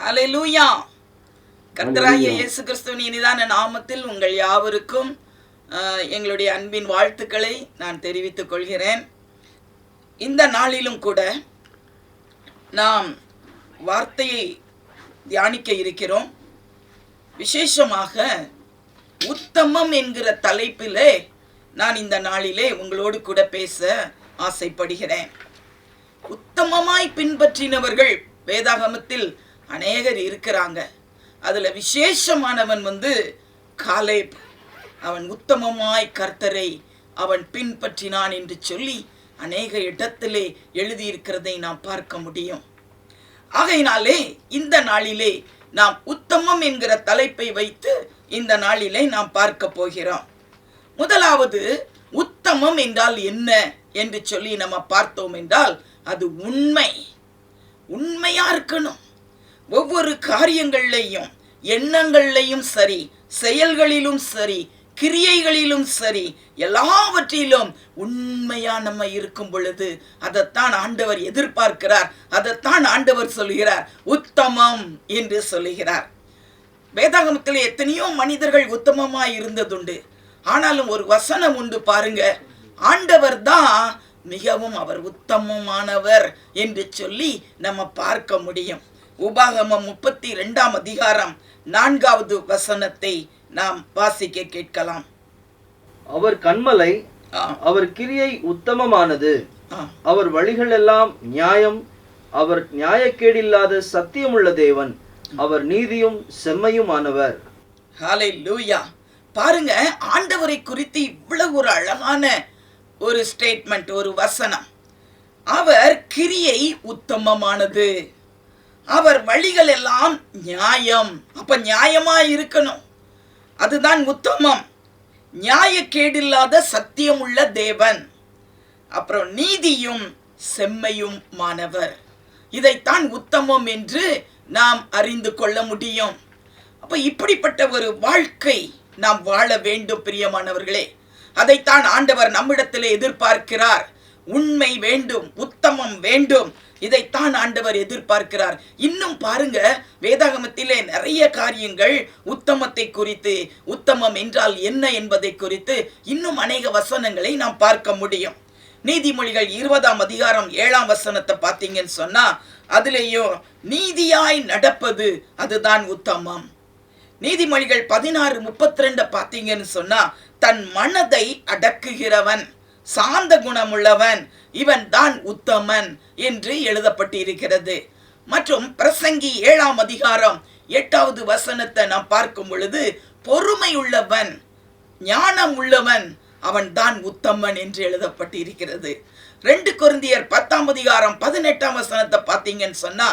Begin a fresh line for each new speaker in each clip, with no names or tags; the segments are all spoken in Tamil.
ஹல்லேலூயா. கர்த்தராகிய இயேசு கிறிஸ்துவின் இனிதான நாமத்தில் உங்கள் யாவருக்கும் எங்களுடைய அன்பின் வாழ்த்துக்களை நான் தெரிவித்துக் கொள்கிறேன். இந்த நாளிலும் கூட நாம் வார்த்தையை தியானிக்க இருக்கிறோம். விசேஷமாக உத்தமம் என்கிற தலைப்பிலே நான் இந்த நாளிலே உங்களோடு கூட பேச ஆசைப்படுகிறேன். உத்தமமாய் பின்பற்றினவர்கள் வேதாகமத்தில் அநேகர் இருக்கிறாங்க. அதுல விசேஷமானவன் காலேப். அவன் உத்தமமாய் கர்த்தரை அவன் பின்பற்றினான் என்று சொல்லி அநேக இடத்திலே எழுதியிருக்கிறதை நாம் பார்க்க முடியும். ஆகையினாலே இந்த நாளிலே நாம் உத்தமம் என்கிற தலைப்பை வைத்து இந்த நாளிலே நாம் பார்க்க போகிறோம். முதலாவது, உத்தமம் என்றால் என்ன என்று சொல்லி நம்ம பார்த்தோம் என்றால் அது உண்மையா இருக்கணும். ஒவ்வொரு காரியங்கள்லையும், எண்ணங்கள்லையும் சரி, செயல்களிலும் சரி, கிரியைகளிலும் சரி, எல்லாவற்றிலும் உண்மையா நம்ம இருக்கும் பொழுது அதைத்தான் ஆண்டவர் எதிர்பார்க்கிறார். அதைத்தான் ஆண்டவர் சொல்கிறார், உத்தமம் என்று சொல்லுகிறார். வேதாகமத்தில் எத்தனையோ மனிதர்கள் உத்தமமாய் இருந்ததுண்டு. ஆனாலும் ஒரு வசனம் உண்டு பாருங்க, ஆண்டவர் தான் மிகவும் அவர் உத்தமமானவர் என்று சொல்லி நம்ம பார்க்க முடியும். உபாகமம் 32 அதிகாரம் 4வது வசனத்தை நாம் வாசிக்க கேட்கலாம்.
அவர் கன்மலை, அவர் கிரியை உத்தமமானது, அவர் வழிகள் எல்லாம் நியாயம், அவர் நியாயக்கேடில்லாத சத்தியமுள்ள தேவன், அவர் நீதியும் செம்மையுமானவர்.
ஹல்லேலூயா. பாருங்க, ஆண்டவரை குறித்து இவ்வளவு ஒரு அழகான ஒரு ஸ்டேட்மெண்ட், ஒரு வசனம். அவர் கிரியை உத்தமமானது, அவர் வழிகள் எல்லாம் நியாயம். அப்ப நியாயமா இருக்கணும், அதுதான் உத்தமம். நியாயக்கேடில்லாத சத்தியமுள்ள தேவன், அப்புறம் நீதியும் செம்மையும் மானவர். இதைத்தான் உத்தமம் என்று நாம் அறிந்து கொள்ள முடியும். அப்ப இப்படிப்பட்ட ஒரு வாழ்க்கை நாம் வாழ வேண்டும் பிரியமானவர்களே. அதைத்தான் ஆண்டவர் நம்மிடத்திலே எதிர்பார்க்கிறார். உண்மை வேண்டும், உத்தமம் வேண்டும், இதைத்தான் ஆண்டவர் எதிர்பார்க்கிறார். இன்னும் பாருங்க, வேதாகமத்திலே நிறைய காரியங்கள் உத்தமத்தை குறித்து, உத்தமம் என்றால் என்ன என்பதை குறித்து இன்னும் அநேக வசனங்களை நாம் பார்க்க முடியும். நீதிமொழிகள் 20 அதிகாரம் 7ஆம் வசனத்தை பார்த்தீங்கன்னு சொன்னா, அதுலேயும் நீதியாய் நடப்பது அதுதான் உத்தமம். நீதிமொழிகள் 16:32 பார்த்தீங்கன்னு சொன்னா, தன் மனதை அடக்குகிறவன், சாந்த குணமுள்ளவன், இவன் தான் உத்தமன் என்று எழுதப்பட்டிருக்கிறது. மற்றும் பிரசங்கி 7ஆம் அதிகாரம் 8வது வசனத்தை நாம் பார்க்கும் பொழுது, பொறுமை உள்ளவன், ஞானம் உள்ளவன், அவன் தான் உத்தமன் என்று எழுதப்பட்டிருக்கிறது. 2 கொரிந்தியர் 10ஆம் அதிகாரம் 18ஆம் வசனத்தை பார்த்தீங்கன்னு சொன்னா,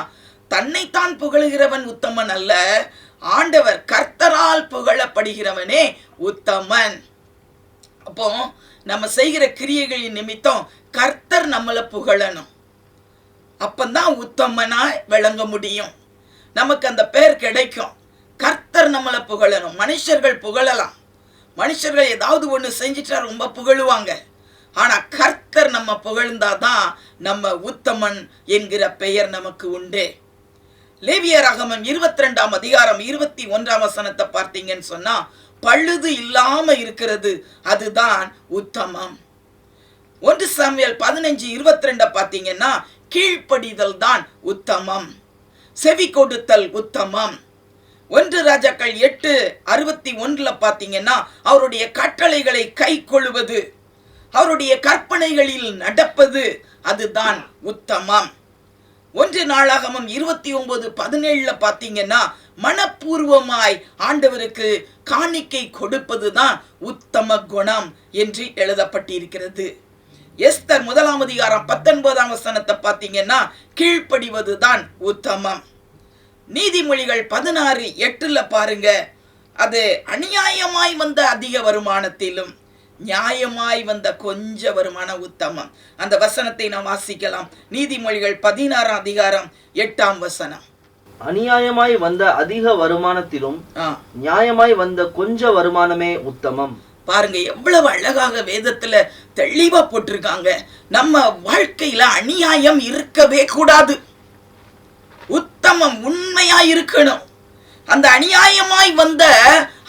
தன்னைத்தான் புகழுகிறவன் உத்தமன் அல்ல, ஆண்டவர் கர்த்தரால் புகழப்படுகிறவனே உத்தமன். அப்போ நம்ம செய்கிற கிரியைகளின் நிமித்தம் கர்த்தர் நம்மளை புகழணும். அப்பந்தான் உத்தமனா விளங்க முடியும், நமக்கு அந்த பெயர் கிடைக்கும். கர்த்தர் நம்மளை புகழணும். மனுஷர்கள் புகழலாம், மனுஷர்கள் ஏதாவது ஒன்று செஞ்சிட்டா ரொம்ப புகழுவாங்க. ஆனா கர்த்தர் நம்ம புகழ்ந்தாதான் நம்ம உத்தமன் என்கிற பெயர் நமக்கு உண்டு. லேவியராகமம் 22ஆம் அதிகாரம் 21ஆம் வசனத்தை பார்த்தீங்கன்னு சொன்னா, பழுது இல்லாம இருக்கிறது அதுதான் உத்தமம். 1 சாமுவேல் 15:22 பார்த்தீங்கன்னா, கீழ்ப்படிதல் தான் உத்தமம், செவி கொடுத்தல் உத்தமம். 1 ராஜாக்கள் 8:61 பார்த்தீங்கன்னா, அவருடைய கட்டளைகளை கை கொள்வது, அவருடைய கற்பனைகளில் நடப்பது அதுதான் உத்தமம். 1 நாளாகமம் 29:17 பார்த்தீங்கன்னா, மனப்பூர்வமாய் ஆண்டவருக்கு காணிக்கை கொடுப்பதுதான் உத்தம குணம் என்று எழுதப்பட்டிருக்கிறது. எஸ்தர் 1ஆம் அதிகாரம் 19ஆம் வசனத்தை பார்த்தீங்கன்னா, கீழ்ப்படிவதுதான் உத்தமம். நீதிமொழிகள் 16:8 பாருங்க, அது அநியாயமாய் வந்த அதிக வருமானத்திலும் நியாயமாய் வந்த கொஞ்ச வருமான உத்தமம். அந்த வசனத்தை நாம் வாசிக்கலாம். நீதிமொழிகள் 16ஆம் அதிகாரம் 8ஆம் வசனம்.
அநியாயமாய் வந்த அதிக வருமானத்திலும் நியாயமாய் வந்த கொஞ்ச வருமானமே உத்தமம்.
பாருங்க, எவ்வளவு அழகாக வேதத்துல தெளிவா போட்டிருக்காங்க. நம்ம வாழ்க்கையில அநியாயம் இருக்கவே கூடாது. உத்தமம் உண்மையாய் இருக்கணும். அந்த அநியாயமாய் வந்த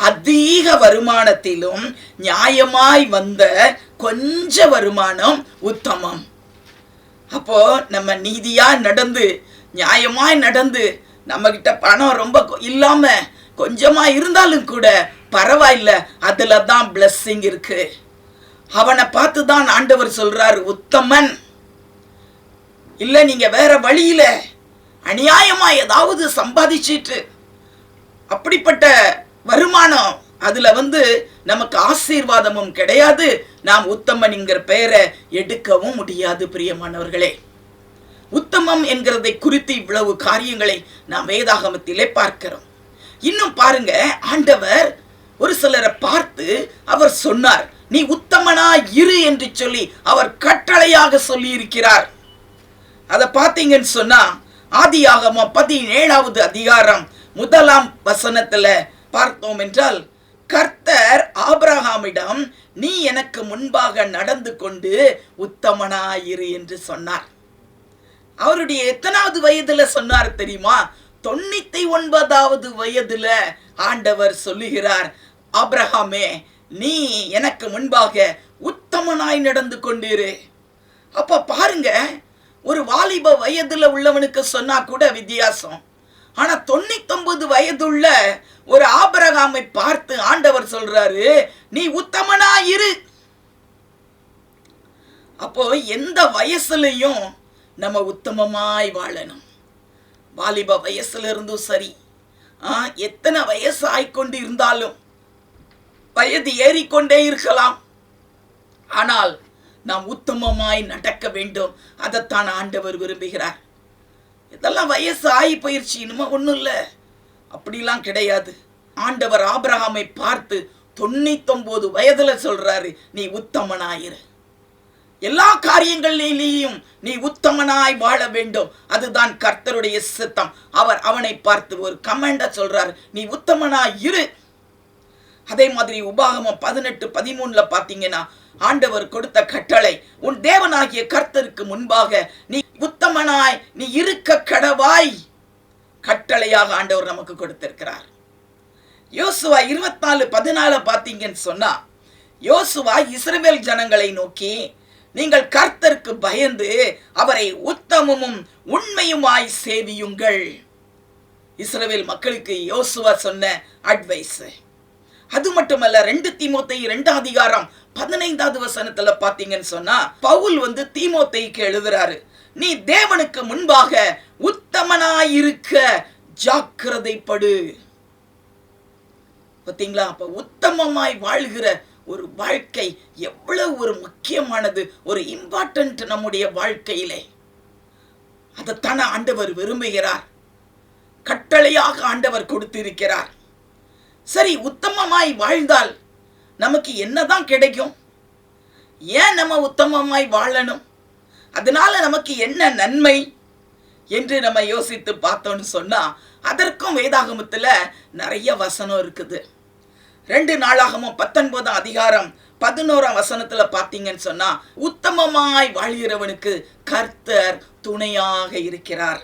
அதிக வருமானத்திலும் நியாயமாய் வந்த கொஞ்ச வருமானம் உத்தமம். அப்போ நம்ம நீதியா நடந்து நியாயமாய் நடந்து நம்ம கிட்ட பணம் ரொம்ப இல்லாம கொஞ்சமா இருந்தாலும் கூட பரவாயில்ல, அதுல தான் பிளஸ்ஸிங் இருக்கு. அவனை பார்த்து தான் ஆண்டவர் சொல்றாரு உத்தமன். இல்ல நீங்க வேற வழியில அநியாயமா ஏதாவது சம்பாதிச்சிட்டு அப்படிப்பட்ட வருமானம் அதுல நமக்கு ஆசீர்வாதமும் கிடையாது, நாம் உத்தமன் என்கிற பெயரை எடுக்கவும் முடியாது. பிரியமானவர்களே, உத்தமம் என்கிறதை குறித்து இவ்வளவு காரியங்களை நாம் வேதாகமத்திலே பார்க்கிறோம். இன்னும் பாருங்க, ஆண்டவர் ஒரு சிலரை பார்த்து அவர் சொன்னார், நீ உத்தமனா இரு என்று சொல்லி அவர் கட்டளையாக சொல்லி இருக்கிறார். அதை பார்த்தீங்கன்னு சொன்னா ஆதியாகமம் 17வது அதிகாரம் 1ஆம் வசனத்துல பார்த்தோம் என்றால், கர்த்தர் ஆபிரகாமிடம் நீ எனக்கு முன்பாக நடந்து கொண்டு உத்தமனாயிரு என்று சொன்னார். அவருடைய எத்தனாவது வயதுல சொன்னார் தெரியுமா? 99வது வயதுல ஆண்டவர் சொல்லுகிறார், ஆபிரகாமே நீ எனக்கு முன்பாக உத்தமனாய் நடந்து கொண்டிரு. அப்ப பாருங்க, ஒரு வாலிப வயதுல உள்ளவனுக்கு சொன்னா கூட வித்தியாசம். ஆனா 99 வயதுள்ள ஒரு ஆபிரகாமை பார்த்து ஆண்டவர் சொல்றாரு, நீ உத்தமனாயிரு. அப்போ எந்த வயசுலையும் நம்ம உத்தமமாய் வாழணும். வாலிப வயசுல இருந்தும் சரி, எத்தனை வயசு ஆய்கொண்டு இருந்தாலும், வயது ஏறிக்கொண்டே இருக்கலாம், ஆனால் நாம் உத்தமமாய் நடக்க வேண்டும். அதைத்தான் ஆண்டவர் விரும்புகிறார். இதெல்லாம் வயசு ஆகி போயிடுச்சு, இனிமே ஒன்றும் இல்லை, அப்படிலாம் கிடையாது. ஆண்டவர் ஆபிரகாமை பார்த்து 99 வயதுல சொல்றாரு, நீ உத்தமனாயிரு. எல்லா காரியங்களிலேயும் நீ உத்தமனாய் வாழ வேண்டும். அதுதான் கர்த்தருடைய சித்தம். அவர் அவனை பார்த்து ஒரு கமெண்ட சொல்றாரு, நீ உத்தமனாய் இரு. அதே மாதிரி உபாகமம் 18:13 பார்த்தீங்கன்னா ஆண்டவர் கொடுத்த கட்டளை, உன் தேவனாகிய கர்த்தருக்கு முன்பாக நீ உத்தமனாய் நீ இருக்க கடவாய், கட்டளையாக ஆண்டவர் நமக்கு கொடுத்திருக்கிறார். யோசுவா 24:14 பார்த்தீங்கன்னு சொன்னா, யோசுவா இஸ்ரவேல் ஜனங்களை நோக்கி, நீங்கள் கர்த்தருக்கு பயந்து அவரை உத்தமமும் உண்மையுமாய் சேவியுங்கள். இஸ்ரவேல் மக்களுக்கு யோசுவா சொன்ன அட்வைஸ். அது மட்டுமல்ல, 2 தீமோத்தேயு 2ஆம் அதிகாரம் 15வது வசனத்துல பாத்தீங்கன்னு சொன்னா, பவுல் தீமோத்தேயுக்கு எழுதுறாரு, நீ தேவனுக்கு முன்பாக உத்தமனாயிருக்க ஜாக்கிரதைப்படு. பாத்தீங்களா? அப்ப உத்தமமாய் வாழ்கிற ஒரு வாழ்க்கை எவ்வளவு ஒரு முக்கியமானது, ஒரு இம்பார்ட்டன்ட் நம்முடைய வாழ்க்கையிலே. அதைத்தான ஆண்டவர் விரும்புகிறார், கட்டளையாக ஆண்டவர் கொடுத்திருக்கிறார். சரி, உத்தமமாய் வாழ்ந்தால் நமக்கு என்னதான் கிடைக்கும்? ஏன் நம்ம உத்தமமாய் வாழணும்? அதனால நமக்கு என்ன நன்மை என்று நம்ம யோசித்து பார்த்தோம்னு சொன்னா, அதற்கும் வேதாகமத்துல நிறைய வசனம் இருக்குது. 2 நாளாகமம் 19ஆம் அதிகாரம் 11ஆம் வசனத்துல பார்த்தீங்கன்னு சொன்னா, உத்தமமாய் வாழ்கிறவனுக்கு கர்த்தர் துணையாக இருக்கிறார்.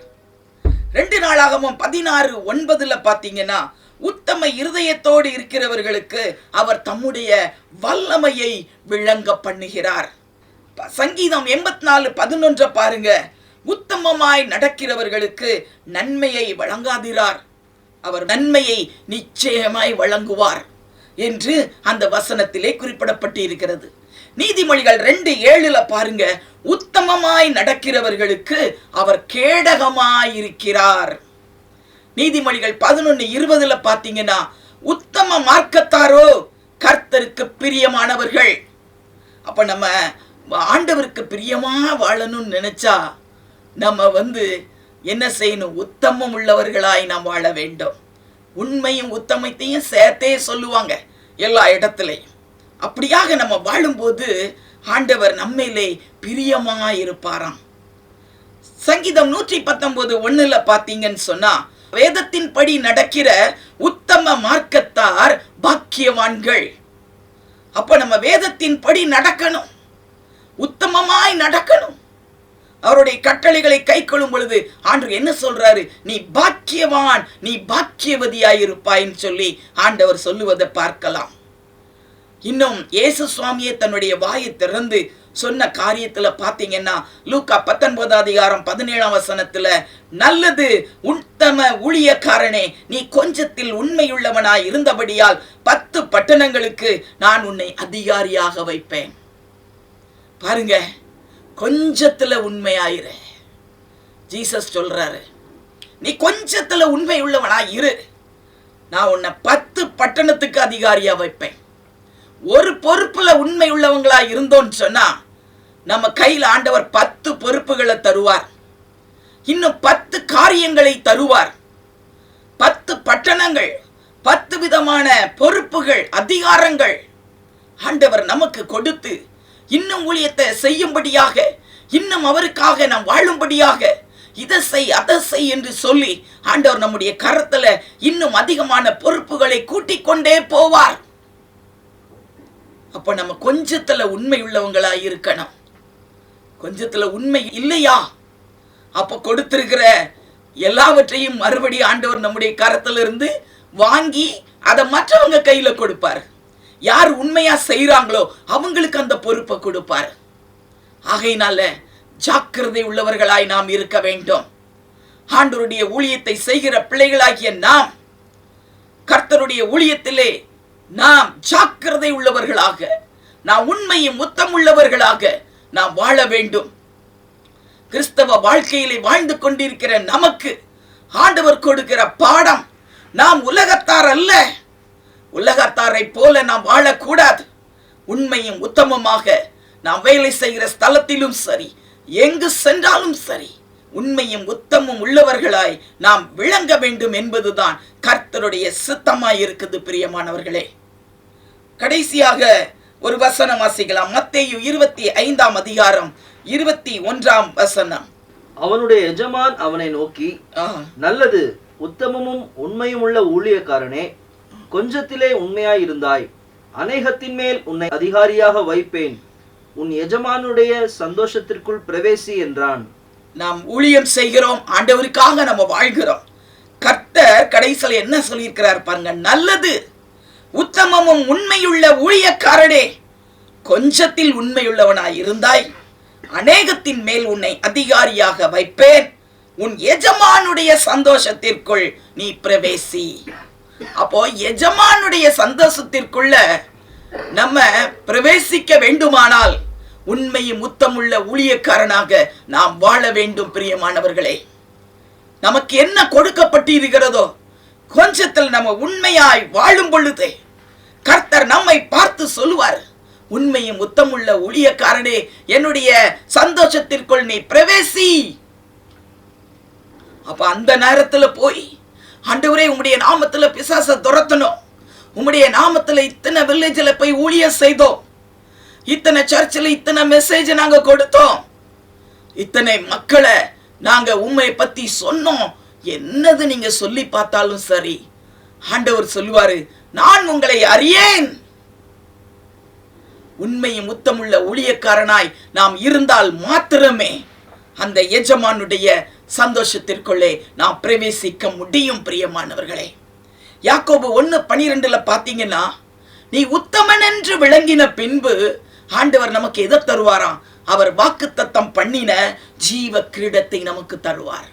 2 நாளாகமம் 16:9 பார்த்தீங்கன்னா, உத்தம இருதயத்தோடு இருக்கிறவர்களுக்கு அவர் தம்முடைய வல்லமையை விளங்க பண்ணுகிறார். சங்கீதம் 84:11 பாருங்க, உத்தமமாய் நடக்கிறவர்களுக்கு நன்மையை வழங்காதிரார், அவர் நன்மையை நிச்சயமாய் வழங்குவார் என்று அந்த வசனத்திலே குறிப்பிடப்பட்டு இருக்கிறது. நீதிமொழிகள் 2:7 பாருங்க, உத்தமமாய் நடக்கிறவர்களுக்கு அவர் கேடகமாய் இருக்கிறார். நீதிமொழிகள் 11:20 பார்த்தீங்கன்னா, உத்தம மார்க்கத்தாரோ கர்த்தருக்கு பிரியமானவர்கள். அப்ப நம்ம ஆண்டவருக்கு பிரியமா வாழணும்னு நினைச்சா நம்ம என்ன செய்யணும்? உத்தமம் உள்ளவர்களாய் நாம் வாழ வேண்டும். உண்மையும் உத்தமத்தையும் சேர்த்தே சொல்லுவாங்க எல்லா இடத்துலையும். அப்படியாக நம்ம வாழும்போது ஆண்டவர் நம்மிலே பிரியமாய் இருப்பாராம். சங்கீதம் 119:1 பார்த்தீங்கன்னு சொன்னா, வேதத்தின் படி நடக்கிற உத்தம மார்க்கத்தார் பாக்கியவான்கள். அப்ப நம்ம வேதத்தின் படி நடக்கணும், உத்தமமாய் நடக்கணும். அவருடைய கட்டளைகளை கைக்கொள்ளும் பொழுது ஆண்டவர் என்ன சொல்றாரு? நீ பாக்கியவான், நீ பாக்கியவதியாயிருப்பாயின்னு சொல்லி ஆண்டவர் சொல்லுவதை பார்க்கலாம். இன்னும் இயேசு சுவாமியே தன்னுடைய வாயை திறந்து சொன்ன காரியத்துல பாத்தீங்கன்னா லூக்கா 19:17 நல்லது உத்தம ஊழியக்காரனே, நீ கொஞ்சத்தில் உண்மையுள்ளவனாய் இருந்தபடியால் 10 பட்டணங்களுக்கு நான் உன்னை அதிகாரியாக வைப்பேன். பாருங்க, கொஞ்சத்துல உண்மையாயிரு. ஜீசஸ் சொல்றாரு, நீ கொஞ்சத்துல உண்மை உள்ளவனாய் இரு, நான் உன்னை 10 பட்டணத்துக்கு அதிகாரியா வைப்பேன். ஒரு பொறுப்புல உண்மை உள்ளவங்களா இருந்தோன்னு சொன்னா நம்ம கையில் ஆண்டவர் 10 பொறுப்புகளை தருவார். இன்னும் 10 காரியங்களை தருவார். 10 பட்டணங்கள், 10 விதமான பொறுப்புகள், அதிகாரங்கள் ஆண்டவர் நமக்கு கொடுத்து இன்னும் ஊழியத்தை செய்யும்படியாக, இன்னும் அவருக்காக நாம் வாழும்படியாக இதை செய் அதை செய் என்று சொல்லி ஆண்டவர் நம்முடைய கரத்துல இன்னும் அதிகமான பொறுப்புகளை கூட்டிக் கொண்டே போவார். அப்ப நம்ம கொஞ்சத்துல உண்மை உள்ளவங்களா இருக்கணும். கொஞ்சத்துல உண்மை இல்லையா, அப்ப கொடுத்திருக்கிற எல்லாவற்றையும் மறுபடி ஆண்டவர் நம்முடைய கரத்துல இருந்து வாங்கி அதை மற்றவங்க கையில கொடுப்பார். யார் உண்மையா செய்யறாங்களோ அவங்களுக்கு அந்த பொறுப்பை கொடுப்பார். ஆகையினால ஜாக்கிரதை உள்ளவர்களாய் நாம் இருக்க வேண்டும். ஆண்டவருடைய ஊழியத்தை செய்கிற பிள்ளைகளாகிய நாம் கர்த்தருடைய ஊழியத்திலே நாம் ஜாக்கிரதை உள்ளவர்களாக, நாம் உண்மையும் முத்தம் உள்ளவர்களாக நாம் வாழ வேண்டும். கிறிஸ்தவ வாழ்க்கையிலே வாழ்ந்து கொண்டிருக்கிற நமக்கு ஆண்டவர் கொடுக்கிற பாடம், நாம் உலகத்தார் அல்ல. உலகத்தாரை போல நாம் வாழக்கூடாது. உண்மையும் உத்தமமாக நாம் வேலை செய்கிற ஸ்தலத்திலும் சரி, எங்கு சென்றாலும் சரி, உண்மையும் உத்தமும் உள்ளவர்களாய் நாம் விளங்க வேண்டும் என்பதுதான் கர்த்தருடைய சித்தமாய் இருக்குது. பிரியமானவர்களே, கடைசியாக ஒரு வசனம் வாசிக்கலாம். மத்தேயு 25:21.
அவனுடைய எஜமான் அவனை நோக்கி, நல்லது உத்தமமும் உண்மையும் உள்ள ஊழியக்காரனே, கொஞ்சத்திலே உண்மையாய் இருந்தாய், அநேகத்தின் மேல் உன்னை அதிகாரியாக வைப்பேன், உன் எஜமானுடைய சந்தோஷத்திற்குள் பிரவேசி என்றான்.
நாம் ஊழியம் செய்கிறோம், ஆண்டவருக்காக நம்ம வாழ்கிறோம். கர்த்தர் கடைசியில் என்ன சொல்லியிருக்கிறார் பாருங்க, நல்லது உத்தமமும் உண்மையுள்ள ஊழியக்காரனே, கொஞ்சத்தில் உண்மையுள்ளவனாய் இருந்தாய், அநேகத்தின் மேல் உன்னை அதிகாரியாக வைப்பேன், உன் எஜமானுடைய சந்தோஷத்திற்குள் நீ பிரவேசி. அப்போ எஜமானுடைய சந்தோஷத்திற்குள்ள நம்ம பிரவேசிக்க வேண்டுமானால் உண்மையும் முத்தமுள்ள ஊழியக்காரனாக நாம் வாழ வேண்டும். பிரியமானவர்களே, நமக்கு என்ன கொடுக்கப்பட்டிருக்கிறதோ கொஞ்சத்தில் நம்ம உண்மையாய் வாழும் பொழுது கர்த்தர் நம்மை பார்த்து சொல்லுவார், உண்மையும் முத்தமுள்ள ஊழியக்காரனே, என்னுடைய சந்தோஷத்திற்குள் நீ பிரவேசி. அப்ப அந்த நேரத்துல போய், ஆண்டவரே உம்முடைய நாமத்துல பிசாசை துரத்தணும், உம்முடைய நாமத்துல இத்தனை வில்லேஜ்ல போய் ஊழியம் செய்தோம், இத்தனை சர்ச்சில் இத்தனை மெசேஜ் நாங்க கொடுத்தோம், இத்தனை மக்களை நாங்க உண்மையை பத்தி சொன்னோம், என்னது நீங்க சொல்லி பார்த்தாலும் சரி, ஆண்டவர் சொல்லுவாரு, நான் உங்களை அறியேன். உண்மையும் முத்தமுள்ள ஊழியக்காரனாய் நாம் இருந்தால் மாத்திரமே அந்த எஜமானுடைய சந்தோஷத்திற்குள்ளே நாம் பிரவேசிக்க முடியும். பிரியமானவர்களே, யாக்கோபு 1:12 பாத்தீங்கன்னா, நீ உத்தமன் என்று விளங்கின பின்பு ஆண்டவர் நமக்கு எதை தருவாராம்? அவர் வாக்குத்தத்தம் பண்ணின ஜீவ கிரீடத்தை நமக்கு தருவார்.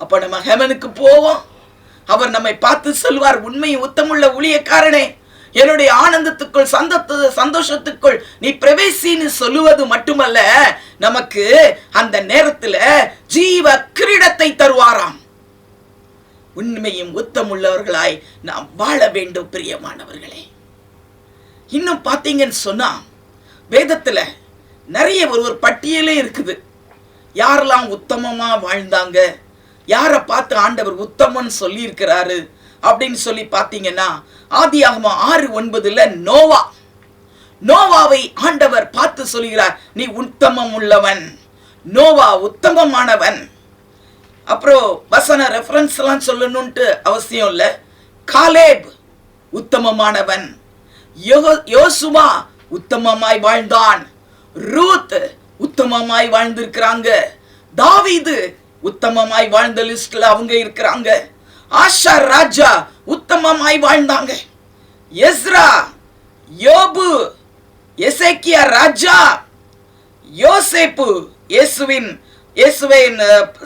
அப்ப நம்ம ஹெவனுக்கு போவோம், அவர் நம்மை பார்த்து சொல்வார், உண்மையும் உத்தமுள்ள ஊழியக்காரனே, என்னுடைய ஆனந்தத்துக்குள் சந்தோஷத்துக்குள் நீ பிரவேசின்னு சொல்லுவது மட்டுமல்ல, நமக்கு அந்த நேரத்துல ஜீவ கிரீடத்தை தருவாராம். உண்மையும் உத்தமுள்ளவர்களாய் நாம் வாழ வேண்டும். பிரியமானவர்களே, இன்னும் பாத்தீங்கன்னு சொன்னா வேதத்துல நிறைய ஒரு பட்டியலே இருக்குது. யாரெல்லாம் உத்தமமா வாழ்ந்தாங்க, யாரை பார்த்து ஆண்டவர் உத்தமன் சொல்லி இருக்கிறாரு அப்படின்னு சொல்லி பாத்தீங்கன்னா, ஆதியாகமம் 6:9 நோவாவை ஆண்டவர் பார்த்து சொல்கிறார், நீ உத்தமம் உள்ளவன், நோவா உத்தமமானவன். அப்புறம் வசன ரெஃபரன்ஸ் எல்லாம் சொல்லணும்ட்டு அவசியம் இல்லை. காலேப் உத்தமமானவன், யோசுவா உத்தமமாய் வாழ்ந்தான், ரூத் உத்தமமாய் வாழ்ந்திருக்கிறாங்க, தாவீது உத்தமமாய் வாழ்ந்த லிஸ்ட்ல அவங்க இருக்கிறாங்க. ஆஷா ராஜா உத்தமமாய் வாழ்ந்தாங்க. எஸ்ரா, யோபு, எசேக்கியா ராஜா, யோசேப்பு இயேசுவின்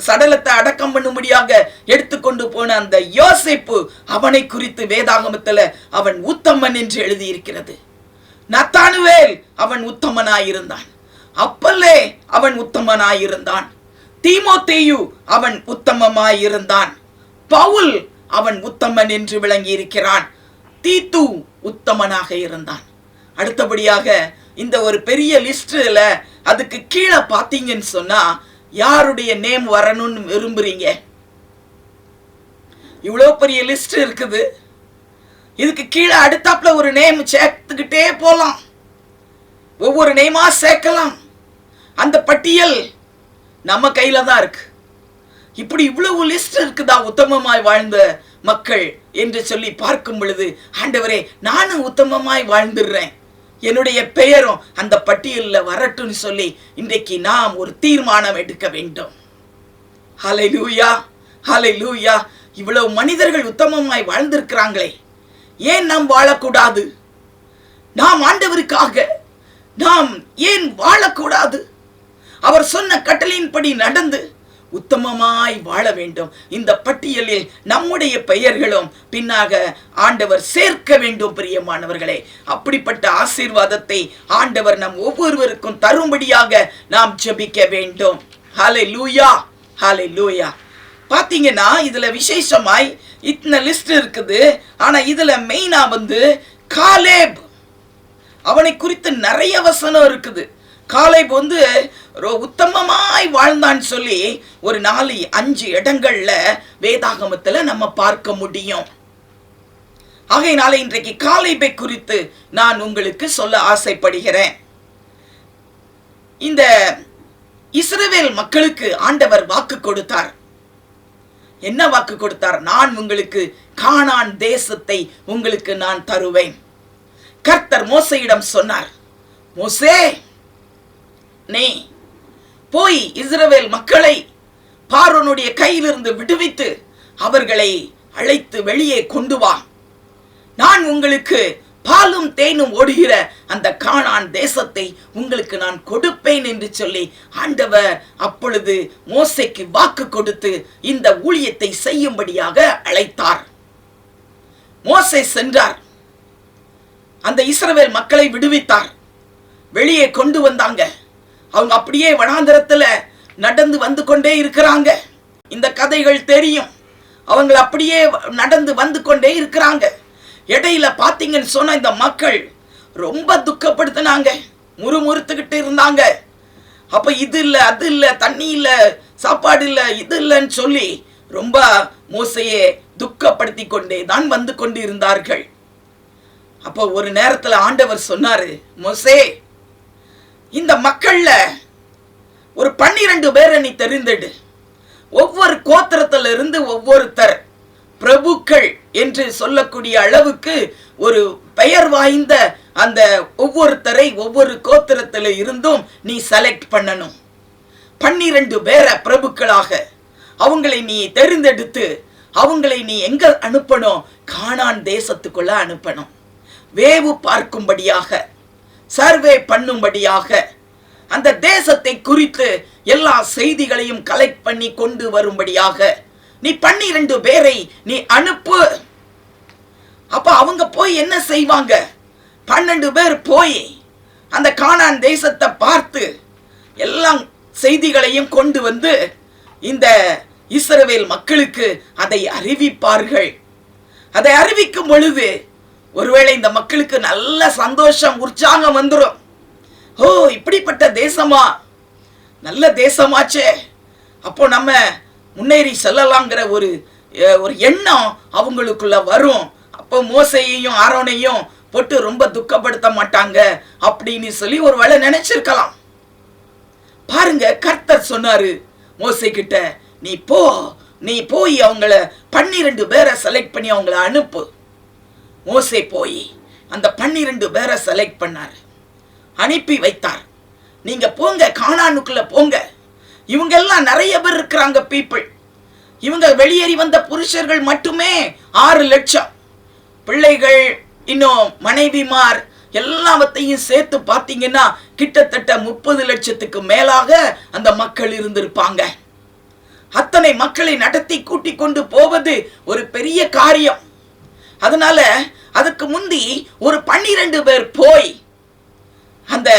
சடலத்தை அடக்கம் பண்ணும்படியாக எடுத்துக்கொண்டு போன அந்த யோசேப்பு, அவனை குறித்து வேதாகமத்தில் அவன் உத்தமன் என்று எழுதியிருக்கிறது. நத்தானுவேல் அவன் உத்தமனாயிருந்தான். அப்பல்லே அவன் உத்தமனாயிருந்தான். தீமோத்தேயு அவன் உத்தமமாயிருந்தான். பவுல் அவன் உத்தமன் என்று விளங்கி இருக்கிறான். தீத்து உத்தமனாக இருந்தான். அடுத்தபடியாக இந்த ஒரு பெரிய லிஸ்ட்ல அதுக்கு கீழே பார்த்தீங்கன்னு சொன்னா யாருடைய நேம் வரணும்னு விரும்புறீங்க? இவ்வளோ பெரிய லிஸ்ட் இருக்குது. இதுக்கு கீழே அடுத்தாப்புல ஒரு நேம் சேர்த்துக்கிட்டே போலாம். ஒவ்வொரு நேமா சேர்க்கலாம். அந்த பட்டியல் நம்ம கையில தான் இருக்கு. இப்படி இவ்வளவு லிஸ்ட் இருக்குதா உத்தமமாய் வாழ்ந்த மக்கள் என்று சொல்லி பார்க்கும் பொழுது, ஆண்டவரே நானும் உத்தமமாய் வாழ்ந்துடுறேன், என்னுடைய பெயரும் அந்த பட்டியலில் வரட்டும்னு சொல்லி இன்றைக்கு நாம் ஒரு தீர்மானம் எடுக்க வேண்டும். ஹல்லேலூயா, ஹல்லேலூயா. இவ்வளவு மனிதர்கள் உத்தமமாய் வாழ்ந்திருக்கிறாங்களே, ஏன் நாம் வாழக்கூடாது? நாம் ஆண்டவருக்காக நாம் ஏன் வாழக்கூடாது? அவர் சொன்ன கட்டளையின்படி நடந்து உத்தமமாய் வாழ வேண்டும். இந்த பட்டியலில் நம்முடைய பெயர்களும் பின்னாக ஆண்டவர் சேர்க்க வேண்டும். பிரியமானவர்களே, அப்படிப்பட்ட ஆசீர்வாதத்தை ஆண்டவர் நம் ஒவ்வொருவருக்கும் தரும்படியாக நாம் ஜெபிக்க வேண்டும். ஹல்லேலூயா, ஹல்லேலூயா. பாத்தீங்கன்னா இதுல விசேஷமாய் இத்தனை லிஸ்ட் இருக்குது. ஆனா இதுல மெயினா காலேப், அவனை குறித்து நிறைய வசனம் இருக்குது. காலேப் உத்தமமாய் வாழ்ந்தான்னு சொல்லி ஒரு 4-5 இடங்கள்ல வேதாகமத்துல நம்ம பார்க்க முடியும். ஆகையினால இன்றைக்கு காலேபை குறித்து நான் உங்களுக்கு சொல்ல ஆசைப்படுகிறேன். இந்த இஸ்ரவேல் மக்களுக்கு ஆண்டவர் வாக்கு கொடுத்தார். என்ன வாக்கு கொடுத்தார்? நான் உங்களுக்கு கானான் தேசத்தை உங்களுக்கு நான் தருவேன். கர்த்தர் மோசேயிடம் சொன்னார், மோசே, நீ போய் இஸ்ரவேல் மக்களை பார்வோனுடைய கையிலிருந்து விடுவித்து அவர்களை அழைத்து வெளியே கொண்டு வா. நான் உங்களுக்கு பாலும் தேனும் ஓடுகிற அந்த கானான் தேசத்தை உங்களுக்கு நான் கொடுப்பேன் என்று சொல்லி ஆண்டவர் அப்பொழுது மோசேக்கு வாக்கு கொடுத்து இந்த ஊழியத்தை செய்யும்படியாக அழைத்தார். மோசே சென்றார். அந்த இஸ்ரவேல் மக்களை விடுவித்தார். வெளியே கொண்டு வந்தாங்க. அவங்க அப்படியே வனாந்தரத்துல நடந்து வந்து கொண்டே இருக்கிறாங்க. இந்த கதைகள் தெரியும். அவங்க அப்படியே நடந்து வந்து கொண்டே இருக்கிறாங்க. இடையில பாத்தீங்கன்னு சொன்னா இந்த மக்கள் ரொம்ப துக்கப்படுத்தினாங்க, முறுமுறுத்துக்கிட்டு இருந்தாங்க. அப்ப இது இல்ல, அது இல்ல, தண்ணி இல்ல, சாப்பாடு இல்ல, இது இல்லைன்னு சொல்லி ரொம்ப மோசையே துக்கப்படுத்தி கொண்டே தான் வந்து கொண்டு இருந்தார்கள். அப்போ ஒரு நேரத்துல ஆண்டவர் சொன்னாரு, மோசே, இந்த மக்கள்ல ஒரு 12 பேரை நீ தெரிந்தெடு. ஒவ்வொரு கோத்திரத்துல இருந்து ஒவ்வொருத்தர் பிரபுக்கள் என்று சொல்லக்கூடிய அளவுக்கு ஒரு பெயர் வாய்ந்த அந்த ஒவ்வொருத்தரை ஒவ்வொரு கோத்திரத்துல இருந்தும் நீ செலக்ட் பண்ணணும். 12 பேரை பிரபுக்களாக அவங்களை நீ தெரிந்தெடுத்து அவங்களை நீ எங்க அனுப்பணும்? கானான் தேசத்துக்குள்ள அனுப்பணும். வேவு பார்க்கும்படியாக, சர்வே பண்ணும்படியாக, அந்த தேசத்தை குறித்து எல்லா செய்திகளையும் கலெக்ட் பண்ணி கொண்டு வரும்படியாக நீ 12 பேரை நீ அனுப்பு. அப்ப அவங்க போய் என்ன செய்வாங்க? 12 பேர் போய் அந்த கானான் தேசத்தை பார்த்து எல்லா செய்திகளையும் கொண்டு வந்து இந்த இஸ்ரவேல் மக்களுக்கு அதை அறிவிப்பார்கள். அதை அறிவிக்கும் பொழுது ஒருவேளை இந்த மக்களுக்கு நல்ல சந்தோஷம், உற்சாகம் வந்துடும். ஓ, இப்படிப்பட்ட தேசமா, நல்ல தேசமாச்சே, அப்போ நம்ம முன்னேறி செல்லலாங்கிற ஒரு எண்ணம் அவங்களுக்குள்ள வரும். அப்போ மோசேயையும் ஆரோனையும் போட்டு ரொம்ப துக்கப்படுத்த மாட்டாங்க அப்படின்னு சொல்லி ஒரு வேளை நினைச்சிருக்கலாம். பாருங்க, கர்த்தர் சொன்னாரு மோசே கிட்ட, நீ போய் அவங்கள 12 பேரை செலக்ட் பண்ணி அவங்கள அனுப்பு. மோசே போய் அந்த 12 பேரை செலக்ட் பண்ணாரு, அனுப்பி வைத்தார். நீங்க போங்க, கானானுக்குள்ள போங்க, இவங்க எல்லாம் நிறைய பேர் இருக்கிறாங்க பீப்புள். இவங்க வெளியேறி வந்த புருஷர்கள் மட்டுமே 6 லட்சம். பிள்ளைகள், இன்னும் மனைவிமார் எல்லாவற்றையும் சேர்த்து பார்த்தீங்கன்னா கிட்டத்தட்ட 30 லட்சத்துக்கு மேலாக அந்த மக்கள் இருந்திருப்பாங்க. அத்தனை மக்களை நடத்தி கூட்டிக் கொண்டு போவது ஒரு பெரிய காரியம். அதனால அதுக்கு முந்தி ஒரு 12 பேர் போய் அந்த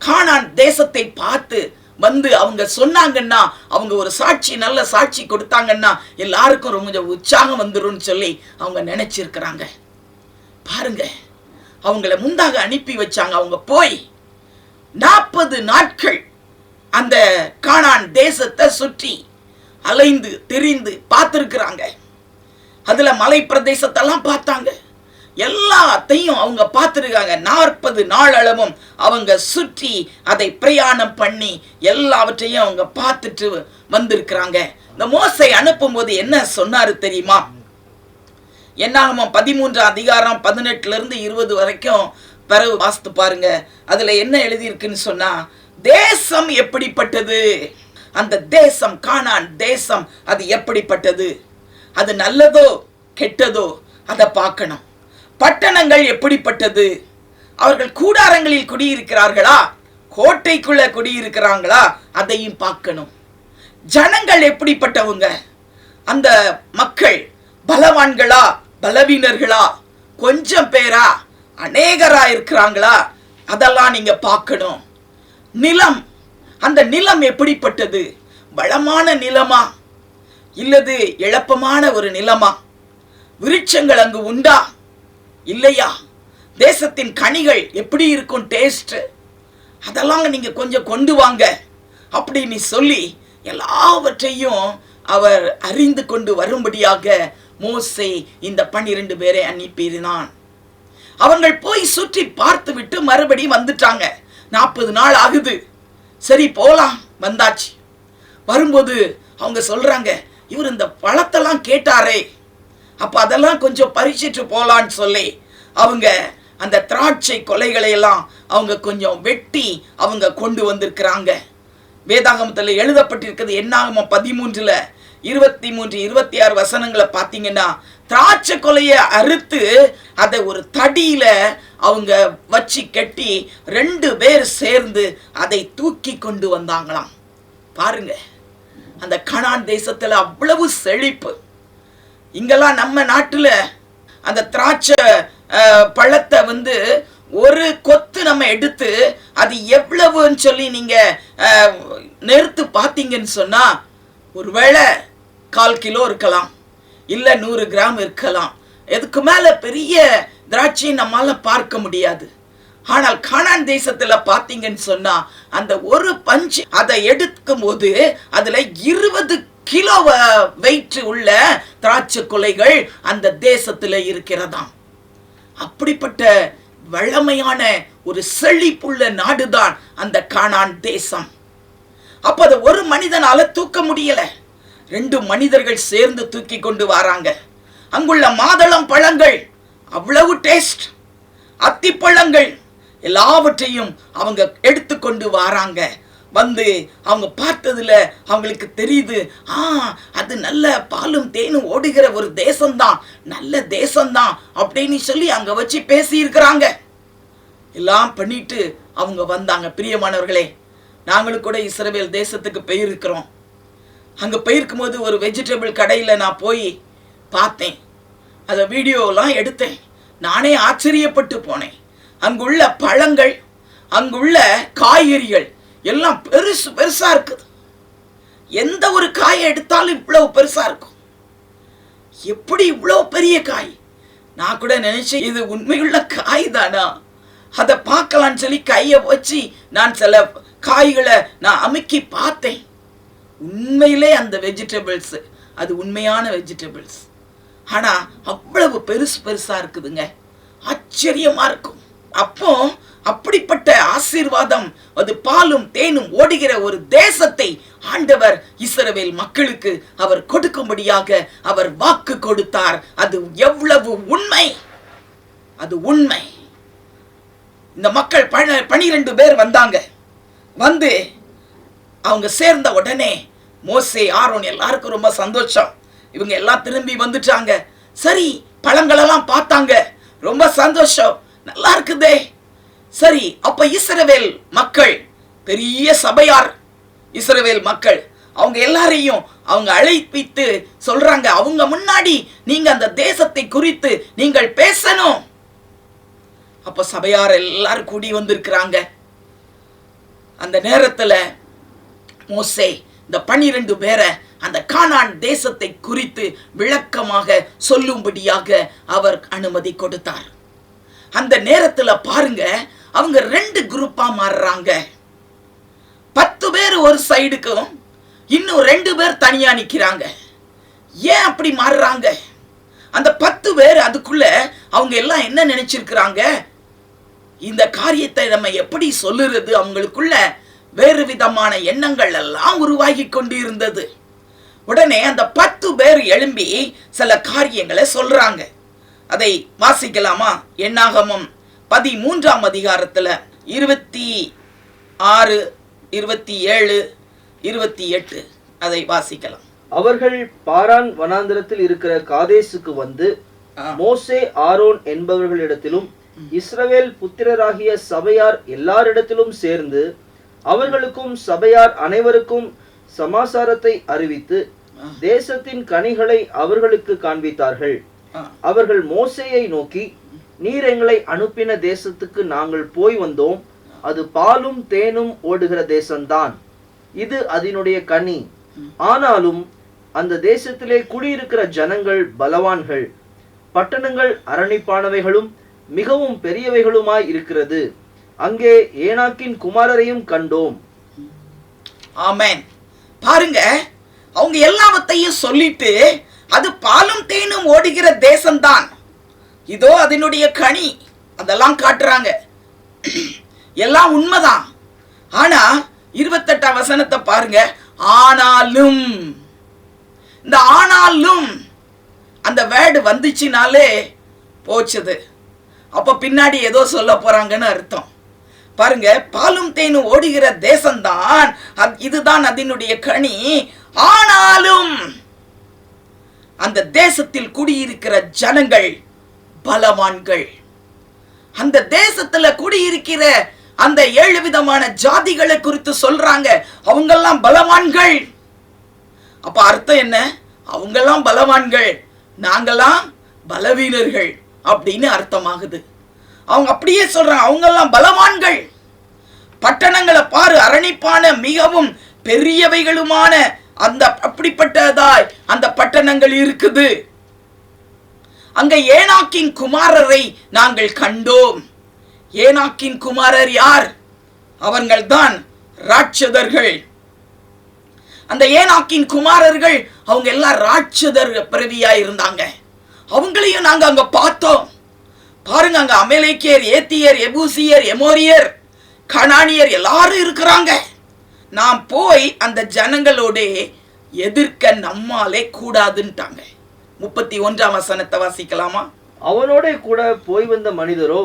கானான் தேசத்தை பார்த்து வந்து அவங்க சொன்னாங்கன்னா, அவங்க ஒரு சாட்சி, நல்ல சாட்சி கொடுத்தாங்கன்னா எல்லாருக்கும் ரொம்ப உற்சாகம் வந்துடும் சொல்லி அவங்க நினைச்சிருக்கிறாங்க. பாருங்க, அவங்கள முந்தாக அனுப்பி வச்சாங்க. அவங்க போய் 40 நாட்கள் அந்த கானான் தேசத்தை சுற்றி அலைந்து திரிந்து பார்த்திருக்கிறாங்க. அதுல மலை பிரதேசத்தெல்லாம் பார்த்தாங்க. எல்லாத்தையும் அவங்க பார்த்துருக்காங்க. 40 நாள் அளவும் அவங்க சுற்றி அதை பிரயாணம் பண்ணி எல்லாவற்றையும் அவங்க பார்த்துட்டு வந்திருக்கிறாங்க. இந்த மோசே அனுப்பும் போது என்ன சொன்னாரு தெரியுமா? என்னாகமம் 13 அதிகாரம் 18 இருந்து 20 வரைக்கும் பிறகு வாசித்து பாருங்க. அதுல என்ன எழுதியிருக்குன்னு சொன்னா, தேசம் எப்படிப்பட்டது, அந்த தேசம் கானான் தேசம் அது எப்படிப்பட்டது, அது நல்லதோ கெட்டதோ அதை பார்க்கணும். பட்டணங்கள் எப்படிப்பட்டது, அவர்கள் கூடாரங்களில் குடியிருக்கிறார்களா, கோட்டைக்குள்ள குடியிருக்கிறாங்களா, அதையும் பார்க்கணும். ஜனங்கள் எப்படிப்பட்டவங்க, அந்த மக்கள் பலவான்களா பலவீனர்களா, கொஞ்சம் பேரா அநேகரா இருக்கிறாங்களா, அதெல்லாம் நீங்க பார்க்கணும். நிலம், அந்த நிலம் எப்படிப்பட்டது, வளமான நிலமா இல்லது இழப்பமான ஒரு நிலமா, விருட்சங்கள் அங்கு உண்டா இல்லையா, தேசத்தின் கனிகள் எப்படி இருக்கும், டேஸ்ட், அதெல்லாம் நீங்க கொஞ்சம் கொண்டு வாங்க அப்படின்னு சொல்லி எல்லாவற்றையும் அவர் அறிந்து கொண்டு வரும்படியாக மோசே இந்த 12 பேரை அனுப்பினான். அவர்கள் போய் சுற்றி பார்த்து விட்டு மறுபடி வந்துட்டாங்க. 40 நாள் ஆகுது. சரி போலாம், வந்தாச்சு. வரும்போது அவங்க சொல்றாங்க, இவர் இந்த பழத்தெல்லாம் கேட்டாரே, அப்ப அதெல்லாம் கொஞ்சம் பறிச்சிட்டு போலான்னு சொல்லி அவங்க அந்த திராட்சை கொலைகளை எல்லாம் அவங்க கொஞ்சம் வெட்டி அவங்க கொண்டு வந்திருக்கிறாங்க. வேதாகமத்தில் எழுதப்பட்டிருக்கிறது. என்னாகமம் 13 23 26 வசனங்களை பார்த்தீங்கன்னா, திராட்சை கொலையை அறுத்து அதை ஒரு தடியில அவங்க வச்சு கட்டி 2 பேர் சேர்ந்து அதை தூக்கி கொண்டு வந்தாங்களாம். பாருங்க, அந்த கானான் தேசத்துல அவ்வளவு செழிப்பு. இங்கெல்லாம் நம்ம நாட்டுல அந்த திராட்சை பழத்தை ஒரு கொத்து நம்ம எடுத்து அது எவ்வளவுன்னு சொல்லி நீங்க நிறுத்து பார்த்தீங்கன்னு சொன்னா, ஒருவேளை 1/4 கிலோ இருக்கலாம், இல்ல 100 கிராம் இருக்கலாம். எதுக்கு மேல பெரிய திராட்சை நம்மால பார்க்க முடியாது. ஆனால் கானான் தேசத்துல பார்த்தீங்கன்னு சொன்னா, அந்த ஒரு பஞ்சு அதை எடுக்கும் போது அதுல 20 கிலோ வெயிட் உள்ள திராட்சை கொலைகள் அந்த தேசத்துல இருக்கிறதாம். அப்படிப்பட்ட வளமையான ஒரு செழிப்புள்ள நாடுதான் அந்த கானான் தேசம். அப்ப அது ஒரு மனிதனால தூக்க முடியல, 2 மனிதர்கள் சேர்ந்து தூக்கி கொண்டு வராங்க. அங்குள்ள மாதுளம் பழங்கள் அவ்வளவு டேஸ்ட், அத்தி பழங்கள் எல்லாவற்றையும் அவங்க எடுத்துக்கொண்டு வராங்க. அவங்க பார்த்ததுல அவங்களுக்கு தெரியுது, அது நல்ல பாலும் தேனும் ஓடுகிற ஒரு தேசம்தான், நல்ல தேசம்தான் அப்படின்னு சொல்லி அங்க வச்சு பேசி இருக்கிறாங்க. எல்லாம் பண்ணிட்டு அவங்க வந்தாங்க. பிரியமானவர்களே, நாங்களும் கூட இஸ்ரவேல் தேசத்துக்கு போயிருக்கிறோம். அங்க போயிருக்கும் போது ஒரு வெஜிடபிள் கடையில நான் போய் பார்த்தேன். அதை வீடியோலாம் எடுத்தேன். நானே ஆச்சரியப்பட்டு போனேன். அங்குள்ள பழங்கள், அங்குள்ள காய்கறிகள் எல்லாம் பெருசு பெருசா இருக்குது. எந்த ஒரு காயை எடுத்தாலும் இவ்வளவு பெருசா இருக்கும். எப்படி இவ்வளவு பெரிய காய்? நான் கூட நினைச்சேன், இது உண்மையுள்ள காய் தானா, அதை பார்க்கலான்னு சொல்லி கையை வச்சு நான் சில காய்களை நான் அமுக்கி பார்த்தேன். உண்மையிலே அந்த வெஜிடபிள்ஸ் அது உண்மையான வெஜிடபிள்ஸ். ஆனா அவ்வளவு பெருசு பெருசா இருக்குதுங்க, ஆச்சரியமா இருக்கும். அப்போ அப்படிப்பட்ட ஆசீர்வாதம், அது பாலும் தேனும் ஓடுகிற ஒரு தேசத்தை ஆண்டவர் இஸ்ரவேல் மக்களுக்கு அவர் கொடுக்கும்படியாக அவர் வாக்கு கொடுத்தார். அது எவ்வளவு உண்மை, அது உண்மை. இந்த மக்கள் 12 பேர் வந்தாங்க. அவங்க சேர்ந்த உடனே மோசே ஆரோன் எல்லாருக்கும் ரொம்ப சந்தோஷம். இவங்க எல்லாம் திரும்பி வந்துட்டாங்க. சரி, பழங்களெல்லாம் பார்த்தாங்க, ரொம்ப சந்தோஷம், நல்லா இருக்குதே. சரி, அப்ப இஸ்ரவேல் மக்கள், பெரிய சபையார் இஸ்ரவேல் மக்கள், அவங்க எல்லாரையும் அவங்க அழைப்பித்து சொல்றாங்க, அவங்க முன்னாடி நீங்க அந்த தேசத்தை குறித்து நீங்கள் பேசணும். அப்ப சபையார் எல்லாரும் கூடி வந்திருக்கிறாங்க. அந்த நேரத்துல மோசே இந்த 12 பேரை அந்த கானான் தேசத்தை குறித்து விளக்கமாக சொல்லும்படியாக அவர் அனுமதி கொடுத்தார். அந்த நேரத்துல பாருங்க, அவங்க 2 குரூப்பா மாறுறாங்க. 10 பேர் ஒரு சைடுக்கும் இன்னும் 2 பேர் தனியா நிக்கிறாங்க. ஏன் அப்படி மாறுறாங்க? அந்த 10 பேர் அதுக்குள்ள அவங்க எல்லாம் என்ன நினைச்சிருக்கிறாங்க, இந்த காரியத்தை நம்ம எப்படி சொல்லுறது, அவங்களுக்குள்ள வேறு விதமான எண்ணங்கள் எல்லாம் உருவாகி கொண்டு இருந்தது. உடனே அந்த 10 பேர் எழும்பி சில காரியங்களை சொல்றாங்க. அதை வாசிக்கலாமா? என்னாகமம் 13ஆம் அதிகாரத்துல 26, 27, 28 அதை வாசிக்கலாம்.
அவர்கள் பாரான் வனாந்திரத்தில் இருக்கிற காதேசுக்கு வந்து மோசே ஆரோன் என்பவர்களிடத்திலும் இஸ்ரவேல் புத்திரராகிய சபையார் எல்லாரிடத்திலும் சேர்ந்து அவர்களுக்கும் சபையார் அனைவருக்கும் சமாசாரத்தை அறிவித்து தேசத்தின் கனிகளை அவர்களுக்கு காண்பித்தார்கள். அவர்கள் மோசேயை நோக்கி, நீர் எங்களை அனுப்பின தேசத்துக்கு நாங்கள் போய் வந்தோம், அது பாலும் தேனும் ஓடுகிற தேசம்தான், இது அதனுடைய கனி. ஆனாலும் அந்த தேசத்திலே குடியிருக்கிற ஜனங்கள் பலவான்கள், பட்டணங்கள் அரணிப்பானவைகளும் மிகவும் பெரியவைகளுமாய் இருக்கிறது. அங்கே ஏனாக்கின் குமாரரையும் கண்டோம்.
ஆமென். பாருங்க, அவங்க எல்லாவற்றையும் சொல்லிட்டு அது பாலும் தேனும் ஓடுகிற தேசம்தான், இதோ அதனுடைய கனி, அதெல்லாம் காட்டுறாங்க. எல்லாம் உண்மைதான். ஆனா 28ஆம் வசனத்தை பாருங்க. ஆனாலும், இந்த ஆனாலும் அந்த வேர்டு வந்துச்சுனாலே போச்சுது. அப்ப பின்னாடி ஏதோ சொல்ல போறாங்கன்னு அர்த்தம். பாருங்க, பாலும் தேனும் ஓடுகிற தேசம்தான், இதுதான் அதனுடைய கனி. ஆனாலும் அந்த தேசத்தில் குடியிருக்கிற ஜனங்கள் பலவான்கள். அந்த தேசத்துல குடியிருக்கிற அந்த 7 விதமான ஜாதிகளை குறித்து சொல்றாங்க, அவங்கெல்லாம் பலவான்கள். அப்ப அர்த்தம் என்ன? அவங்கெல்லாம் பலவான்கள், நாங்கெல்லாம் பலவீனர்கள் அப்படின்னு அர்த்தமாகுது. அவங்க அப்படியே சொல்றாங்க, அவங்கெல்லாம் பலவான்கள். பட்டணங்களை பாரு, அரணிப்பான மிகவும் பெரியவைகளுமான அந்த அப்படிப்பட்டதாய் அந்த பட்டணங்கள் இருக்குது. அங்க ஏனாக்கின் குமாரரை நாங்கள் கண்டோம். ஏனாக்கின் குமாரர் யார்? அவர்கள் தான் ராட்சதர்கள். அந்த ஏனாக்கின் குமாரர்கள் அவங்க எல்லாம் ராட்சதர் பிறவியா இருந்தாங்க. அவங்களையும் நாங்க அங்க பார்த்தோம். பாருங்க, அங்க அமலேக்கியர், ஏத்தியர், எபூசியர், எமோரியர், கனானியர் எல்லாரும் இருக்கிறாங்க. நாம் போய் அந்த ஜனங்களோட எதிர்க்க நம்மாலே கூடாதுன்ட்டாங்க. 31ஆம் வசனத்தை வாசிக்கலாமா?
அவனோட கூட போய் வந்த மனிதரோ,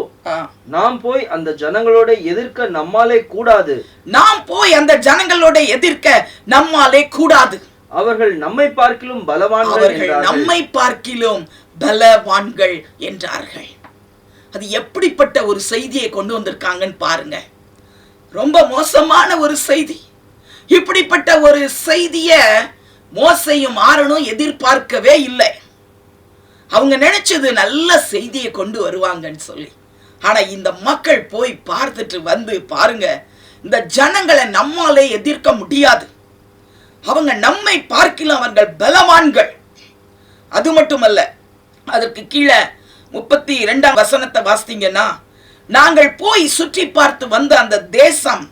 நாம் போய் அந்த ஜனங்களோட எதிர்க்க நம்மாலே கூடாது,
நாம் போய் அந்த ஜனங்களோட எதிர்க்க நம்மாலே கூடாது,
அவர்கள் நம்மை பார்க்கிலும் பலவான்கள்,
நம்மை பார்க்கிலும் பலவான்கள் என்றார்கள். அது எப்படிப்பட்ட ஒரு செய்தியை கொண்டு வந்திருக்காங்கன்னு பாருங்க. ரொம்ப மோசமான ஒரு செய்தி. இப்படிப்பட்ட ஒரு செய்திய மோசேயும் ஆரோனும் எதிர்பார்க்கவே இல்லை. அவங்க நினைச்சது நல்ல செய்தியை கொண்டு வருவாங்கன்னு சொல்லி. ஆனா இந்த மக்கள் போய் பார்த்துட்டு வந்து பாருங்க, இந்த ஜனங்களை நம்மாலே எதிர்க்க முடியாது, அவங்க நம்மை பார்க்கலாம், அவர்கள் பலவான்கள். அது மட்டுமல்ல, அதற்கு கீழே 32ஆம் வசனத்தை வாசித்தீங்கன்னா, நாங்கள் போய் சுற்றி பார்த்து வந்த அந்த தேசம்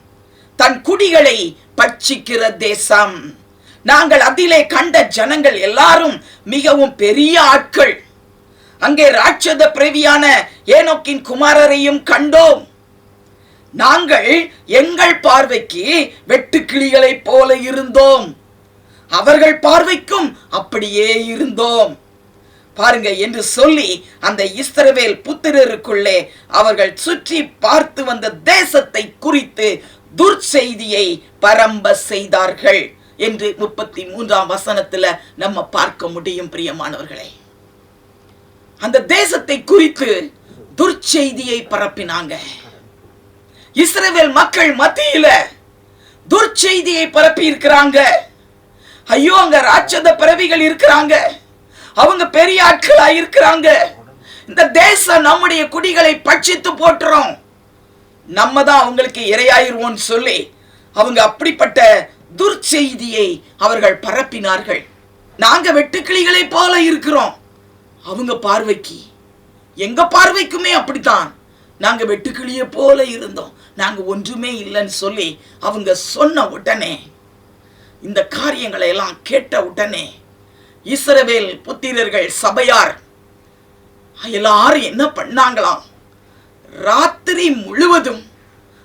தன் குடிகளை பட்சிக்கிற தேசம், நாங்கள் அதிலே கண்ட ஜனங்கள் எல்லாரும் மிகவும் பெரிய ஆட்கள், அங்கே ராட்சத பிரவியான ஏனோக்கின் குமாரரையும் கண்டோம், நாங்கள் எங்கள் பார்வைக்கு வெட்டுக்கிளிகளை போல இருந்தோம், அவர்கள் பார்வைக்கும் அப்படியே இருந்தோம் பாருங்க என்று சொல்லி அந்த இஸ்ரவேல் புத்திரருக்குள்ளே அவர்கள் சுற்றி பார்த்து வந்த தேசத்தை குறித்து துர்ச்செய்தியை பரம்ப செய்தார்கள் என்று 33ஆம் வசனத்துல நம்ம பார்க்க முடியும். பிரியமானவர்களே, அந்த தேசத்தை குறித்து துர்ச்செய்தியை பரப்பினாங்க. இஸ்ரவேல் மக்கள் மத்தியில துர்ச்செய்தியை பரப்பி இருக்கிறாங்க. ஐயோ, அங்க ராட்சத பிறவிகள் இருக்கிறாங்க, அவங்க பெரிய ஆட்களா இருக்கிறாங்க, இந்த தேசம் நம்முடைய குடிகளை பட்சித்து போட்டுறோம், நம்ம தான் அவங்களுக்கு இரையாயிருவோம் சொல்லி அவங்க அப்படிப்பட்ட துர்ச்செய்தியை அவர்கள் பரப்பினார்கள். நாங்க வெட்டுக்கிளிகளை போல இருக்கிறோம், அவங்க பார்வைக்கு, எங்க பார்வைக்குமே அப்படித்தான், நாங்க வெட்டுக்கிளியை போல இருந்தோம், நாங்க ஒன்றுமே இல்லைன்னு சொல்லி அவங்க சொன்ன உடனே, இந்த காரியங்களை எல்லாம் கேட்ட உடனே இஸ்ரவேல் புத்திரர்கள் சபையார் எல்லாரும் என்ன பண்ணாங்களாம், ராத்திரி முழுவதும்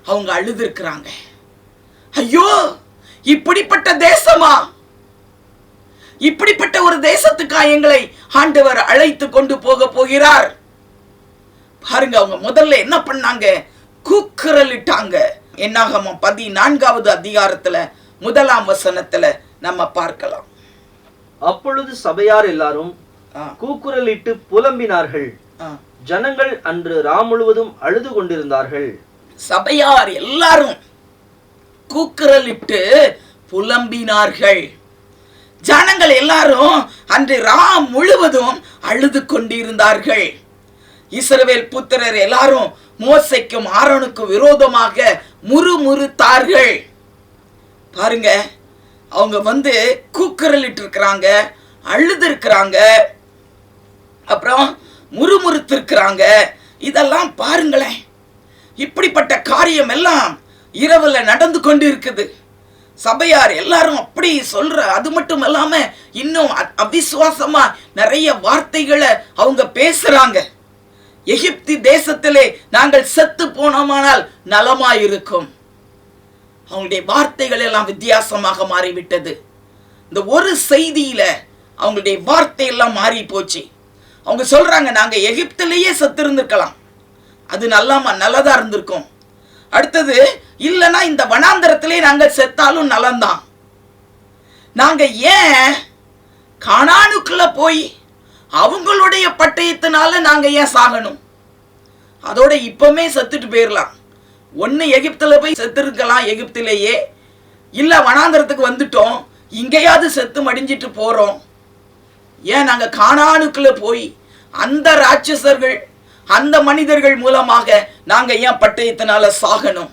அவங்க அழுதிருக்கிறாங்க. ஐயோ, இப்படிப்பட்ட தேசமா, இப்படிப்பட்ட ஒரு தேசத்துக்கா எங்களை ஆண்டவர் அழைத்து கொண்டு போக போகிறார்? பாருங்க, அவங்க முதல்ல என்ன பண்ணாங்க, கூக்குரலிட்டாங்க. என்னாகமம் 14வது அதிகாரத்துல 1ஆம் வசனத்துல நம்ம பார்க்கலாம்.
அப்பொழுது சபையார் எல்லாரும் கூக்குரலிட்டு புலம்பினார்கள். ஜனங்கள் அன்று ராம் முழுவதும் அழுது கொண்டிருந்தார்கள்.
சபையார் எல்லாரும் கூக்குரலிட்டு புலம்பினார்கள். ஜனங்கள் எல்லாரும் அன்று ராம் முழுவதும் அழுது கொண்டிருந்தார்கள். இஸ்ரவேல் புத்திரர் எல்லாரும் மோசேக்கும் ஆரோனுக்கும் விரோதமாக முறுமுறுத்தார்கள். பாருங்க, அவங்க கூக்குரலிட்டு இருக்கிறாங்க, அழுது இருக்கிறாங்க, அப்புறம் முறுமுறுத்து இருக்கிறாங்க. இதெல்லாம் பாருங்களேன், இப்படிப்பட்ட காரியம் எல்லாம் இரவுல நடந்து கொண்டு இருக்குது. சபையார் எல்லாரும் அப்படி சொல்ற, அது மட்டும் இல்லாம இன்னும் அவிசுவாசமா நிறைய வார்த்தைகளை அவங்க பேசுறாங்க. எகிப்து தேசத்திலே நாங்கள் செத்து போனோமானால் நலமாயிருக்கும். அவங்களுடைய வார்த்தைகள் எல்லாம் வித்தியாசமாக மாறிவிட்டது. இந்த ஒரு செய்தியில அவங்களுடைய வார்த்தை எல்லாம் மாறி போச்சு. அவங்க சொல்றாங்க, நாங்க எகிப்திலேயே செத்து இருந்திருக்கலாம், அது நல்லதா இருந்திருக்கும். அடுத்தது, இல்லைன்னா இந்த வனாந்தரத்திலே நாங்கள் செத்தாலும் நலம்தான். நாங்க ஏன் கானானுக்குள்ள போய் அவங்களுடைய பட்டயத்தினால நாங்க ஏன் சாகணும்? அதோட இப்பவுமே செத்துட்டு போயிடலாம். ஒன்னு எகிப்துல போய் செத்து இருக்கலாம் எகிப்திலேயே, இல்ல வனாந்தரத்துக்கு வந்துட்டோம், இங்கேயாவது செத்து மடிஞ்சிட்டு போறோம். ஏன் நாங்க கானானுக்குள்ள போய் அந்த ராட்சசர்கள், அந்த மனிதர்கள் மூலமாக நாங்க ஏன் பட்டயத்தினால சாகணும்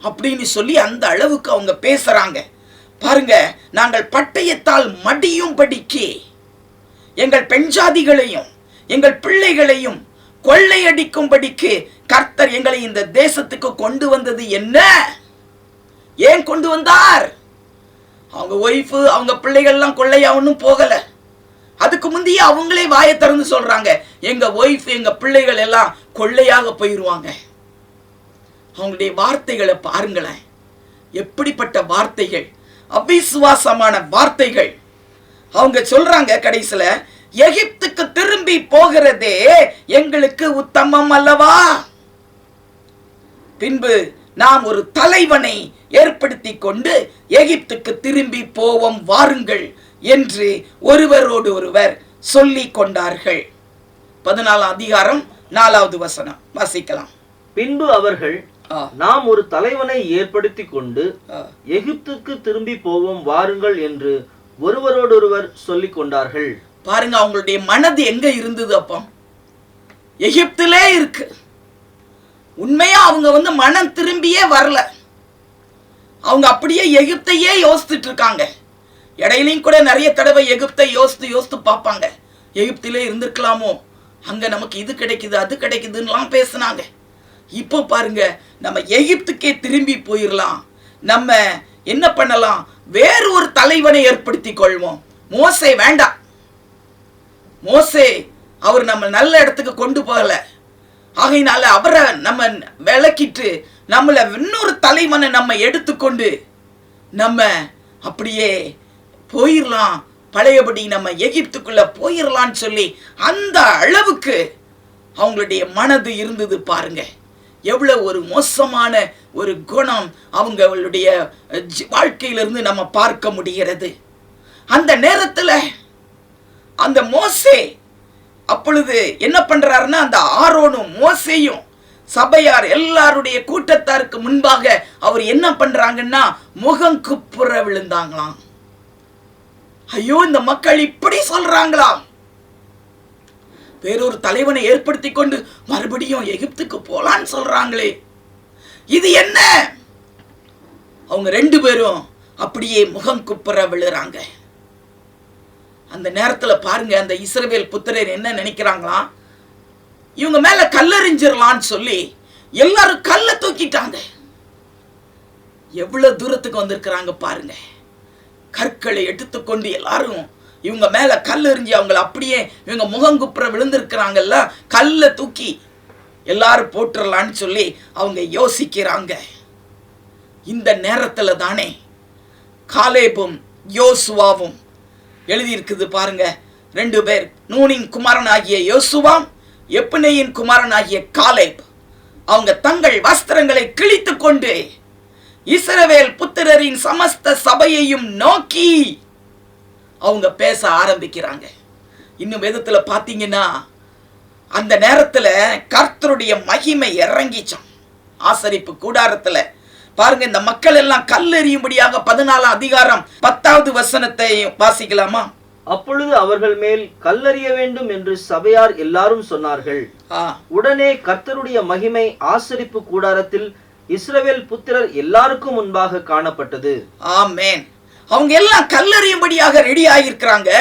அப்படின்னு சொல்லி அந்த அளவுக்கு அவங்க பேசுறாங்க. பாருங்க, நாங்கள் பட்டயத்தால் மடியும்படிக்கு எங்கள் பெண்ஜாதிகளையும் எங்கள் பிள்ளைகளையும் கொள்ளையடிக்கும்படிக்கு கர்த்தர் எங்களை இந்த தேசத்துக்கு கொண்டு வந்தது என்ன? ஏன் கொண்டு வந்தார்? அவங்க ஒய்ஃபு, அவங்க பிள்ளைகள் எல்லாம் கொள்ளையா ஒன்றும் போகல. அதுக்கு முந்தைய அவங்களே வாயை திறந்து சொல்றாங்க, எங்க ஒய்ஃப் எங்க பிள்ளைகள் எல்லாம் கொள்ளையாக போயிருவாங்க. அவங்களுடைய வார்த்தைகளை பாருங்களேன், எப்படிப்பட்ட வார்த்தைகள், அவிசுவாசமான வார்த்தைகள். அவங்க சொல்றாங்க கடைசில, எகிப்துக்கு திரும்பி போகிறதே எங்களுக்கு உத்தமம் அல்லவா? பின்பு நாம் ஒரு தலைவனை ஏற்படுத்தி கொண்டு எகிப்துக்கு திரும்பி போவோம் வாருங்கள் என்று ஒருவரோடு ஒருவர் சொல்லிக் கொண்டார்கள். 14ஆம் அதிகாரம் 4வது வசனம் வாசிக்கலாம்.
பின்பு அவர்கள், நாம் ஒரு தலைவனை ஏற்படுத்தி கொண்டு எகிப்துக்கு திரும்பி போவோம் வாருங்கள் என்று ஒருவரோடொருவர் சொல்லிக் கொண்டார்கள்.
பாருங்க, அவங்களுடைய மனது எங்க இருந்தது? அப்போ எகிப்திலே இருக்கு. உண்மையா அவங்க மனம் திரும்பியே வரல. அவங்க அப்படியே எகிப்தையே யோசித்துட்டு இருக்காங்க. இடையிலையும் கூட நிறைய தடவை எகிப்தை யோசித்து பார்ப்பாங்க, எகிப்திலே இருந்திருக்கலாமோ, அங்க நமக்கு இது கிடைக்குது அது கிடைக்குதுன்னு பேசினாங்க. இப்போ பாருங்க, நம்ம எகிப்துக்கே திரும்பி போயிடலாம், நம்ம என்ன பண்ணலாம், வேறு ஒரு தலைவனை ஏற்படுத்தி கொள்வோம். மோசே வேண்டாம், மோசே அவர் நம்ம நல்ல இடத்துக்கு கொண்டு போகல, ஆகையினால அவரை நம்ம விளக்கிட்டு நம்மள இன்னொரு தலைவனை நம்ம எடுத்துக்கொண்டு நம்ம அப்படியே போயிடலாம், பழையபடி நம்ம எகிப்துக்குள்ள போயிடலான்னு சொல்லி அந்த அளவுக்கு அவங்களுடைய மனது இருந்தது. பாருங்க, எவ்வளவு ஒரு மோசமான ஒரு குணம் அவங்களுடைய வாழ்க்கையிலிருந்து நம்ம பார்க்க முடிகிறது. அந்த நேரத்துல அந்த மோசே அப்பொழுது என்ன பண்றாருன்னா, அந்த ஆரோனும் மோசேயும் சபையார் எல்லாருடைய கூட்டத்தாருக்கு முன்பாக அவர் என்ன பண்றாங்கன்னா முகம் குப்புற விழுந்தாங்களாம். ஐயோ, இந்த மக்கள் இப்படி சொல்றாங்களா? வேறொரு தலைவனை ஏற்படுத்தி கொண்டு மறுபடியும் எகிப்துக்கு போலான்னு சொல்றாங்களே, இது என்ன? அவங்க 2 பேரும் அப்படியே முகம் குப்புற விழுறாங்க. அந்த நேரத்துல பாருங்க, அந்த இஸ்ரவேல் புத்திரர் என்ன நினைக்கிறாங்களாம், இவங்க மேல கல்லெறிஞ்சிடலான்னு சொல்லி எல்லாரும் கல்லை தூக்கிட்டாங்க. எவ்வளவு தூரத்துக்கு வந்திருக்கிறாங்க பாருங்க. கற்களை எடுத்துக்கொண்டு எல்லாரும் இவங்க மேல கல் எறிஞ்சி அவங்களை அப்படியே இவங்க முகங்குப்புற விழுந்திருக்கிறாங்கல்ல, கல்லை தூக்கி எல்லாரும் போட்டுடலான்னு சொல்லி அவங்க யோசிக்கிறாங்க. இந்த நேரத்துல தானே காலேபும் யோசுவாவும் எழுதியிருக்குது பாருங்க. 2 பேர், நூனின் குமாரனாகிய யோசுவாம், எப்புனேயின் குமாரனாகிய காலேப், அவங்க தங்கள் வஸ்திரங்களை கிழித்து கொண்டு இஸ்ரவேல் புத்திரரின் சமஸ்த சபையையும் நோக்கி அவங்க பேச ஆரம்பிக்கிறாங்க. இன்னும் வேதத்துல பாத்தீங்கன்னா அந்த நேரத்துல கர்த்தருடைய மகிமை இறங்கிச்சாம் ஆசரிப்பு கூடாரத்துல. பாருங்க, இந்த மக்கள் எல்லாம் கல்லெறியும்படியாக 14ஆம் அதிகாரம் 10வது வசனத்தை வாசிக்கலாமா?
அப்பொழுது அவர்கள் மேல் கல்லெறிய வேண்டும் என்று சபையார் எல்லாரும் சொன்னார்கள். உடனே கர்த்தருடைய மகிமை ஆசரிப்பு கூடாரத்தில் இஸ்ரவேல் புத்திரர் எல்லாருக்கும் முன்பாக காணப்பட்டது.
ஆமென். அவங்க எல்லாம் கல்லெறியும்படியாக ரெடி ஆகியிருக்கிறாங்க.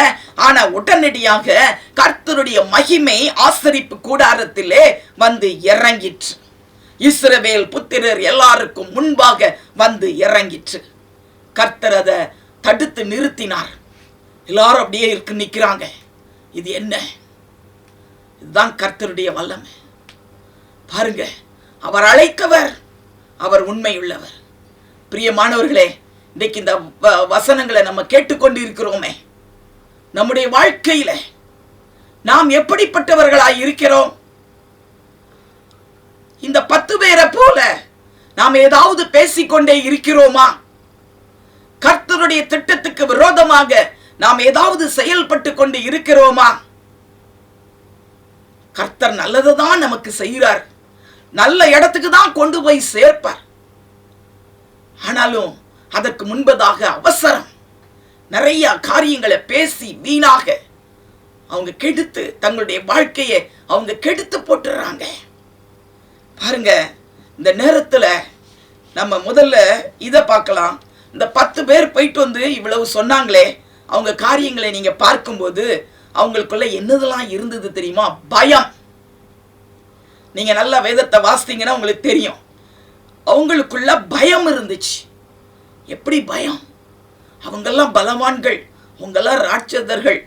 ஆனா உடனடியாக கர்த்தருடைய மகிமை ஆசரிப்பு கூடாரத்திலே வந்து இறங்கிற்று. இஸ்ரவேல் புத்திரர் எல்லாருக்கும் முன்பாக வந்து இறங்கிற்று. கர்த்தர் அதை தடுத்து நிறுத்தினார். எல்லாரும் அப்படியே நிற்கிறாங்க. இது என்ன? இதுதான் கர்த்தருடைய வல்லமை. பாருங்க, அவர் அழைத்தவர், அவர் உண்மையுள்ளவர். பிரியமானவர்களே, இன்றைக்கு இந்த வசனங்களை நம்ம கேட்டுக்கொண்டு இருக்கிறோமே, நம்முடைய வாழ்க்கையில நாம் எப்படிப்பட்டவர்களாய் இருக்கிறோம்? இந்த 10 பேரை போல நாம் ஏதாவது பேசிக்கொண்டே இருக்கிறோமா? கர்த்தருடைய திட்டத்துக்கு விரோதமாக நாம் ஏதாவது செயல்பட்டு கொண்டு இருக்கிறோமா? கர்த்தர் நல்லதுதான் நமக்கு செய்கிறார், நல்ல இடத்துக்கு தான் கொண்டு போய் சேர்ப்பார். ஆனாலும் அதற்கு முன்பதாக அவசரம், நிறைய காரியங்களை பேசி வீணாக அவங்க கெடுத்து தங்களுடைய வாழ்க்கையை அவங்க கெடுத்து போட்டுறாங்க. பாருங்க, இந்த நேரத்துல நம்ம முதல்ல இதை பார்க்கலாம். இந்த 10 பேர் போயிட்டு வந்து இவ்வளவு சொன்னாங்களே, அவங்க காரியங்களை நீங்க பார்க்கும்போது அவங்களுக்குள்ள என்னதெல்லாம் இருந்தது தெரியுமா? பயம். நீங்க நல்லா வேதத்தை வாசித்தீங்கன்னா உங்களுக்கு தெரியும். அவங்களுக்குள்ள பயம் இருந்துச்சு. எப்படி பயம்? அவங்கெல்லாம் பலவான்கள், அவங்கெல்லாம் ராட்சதர்கள்,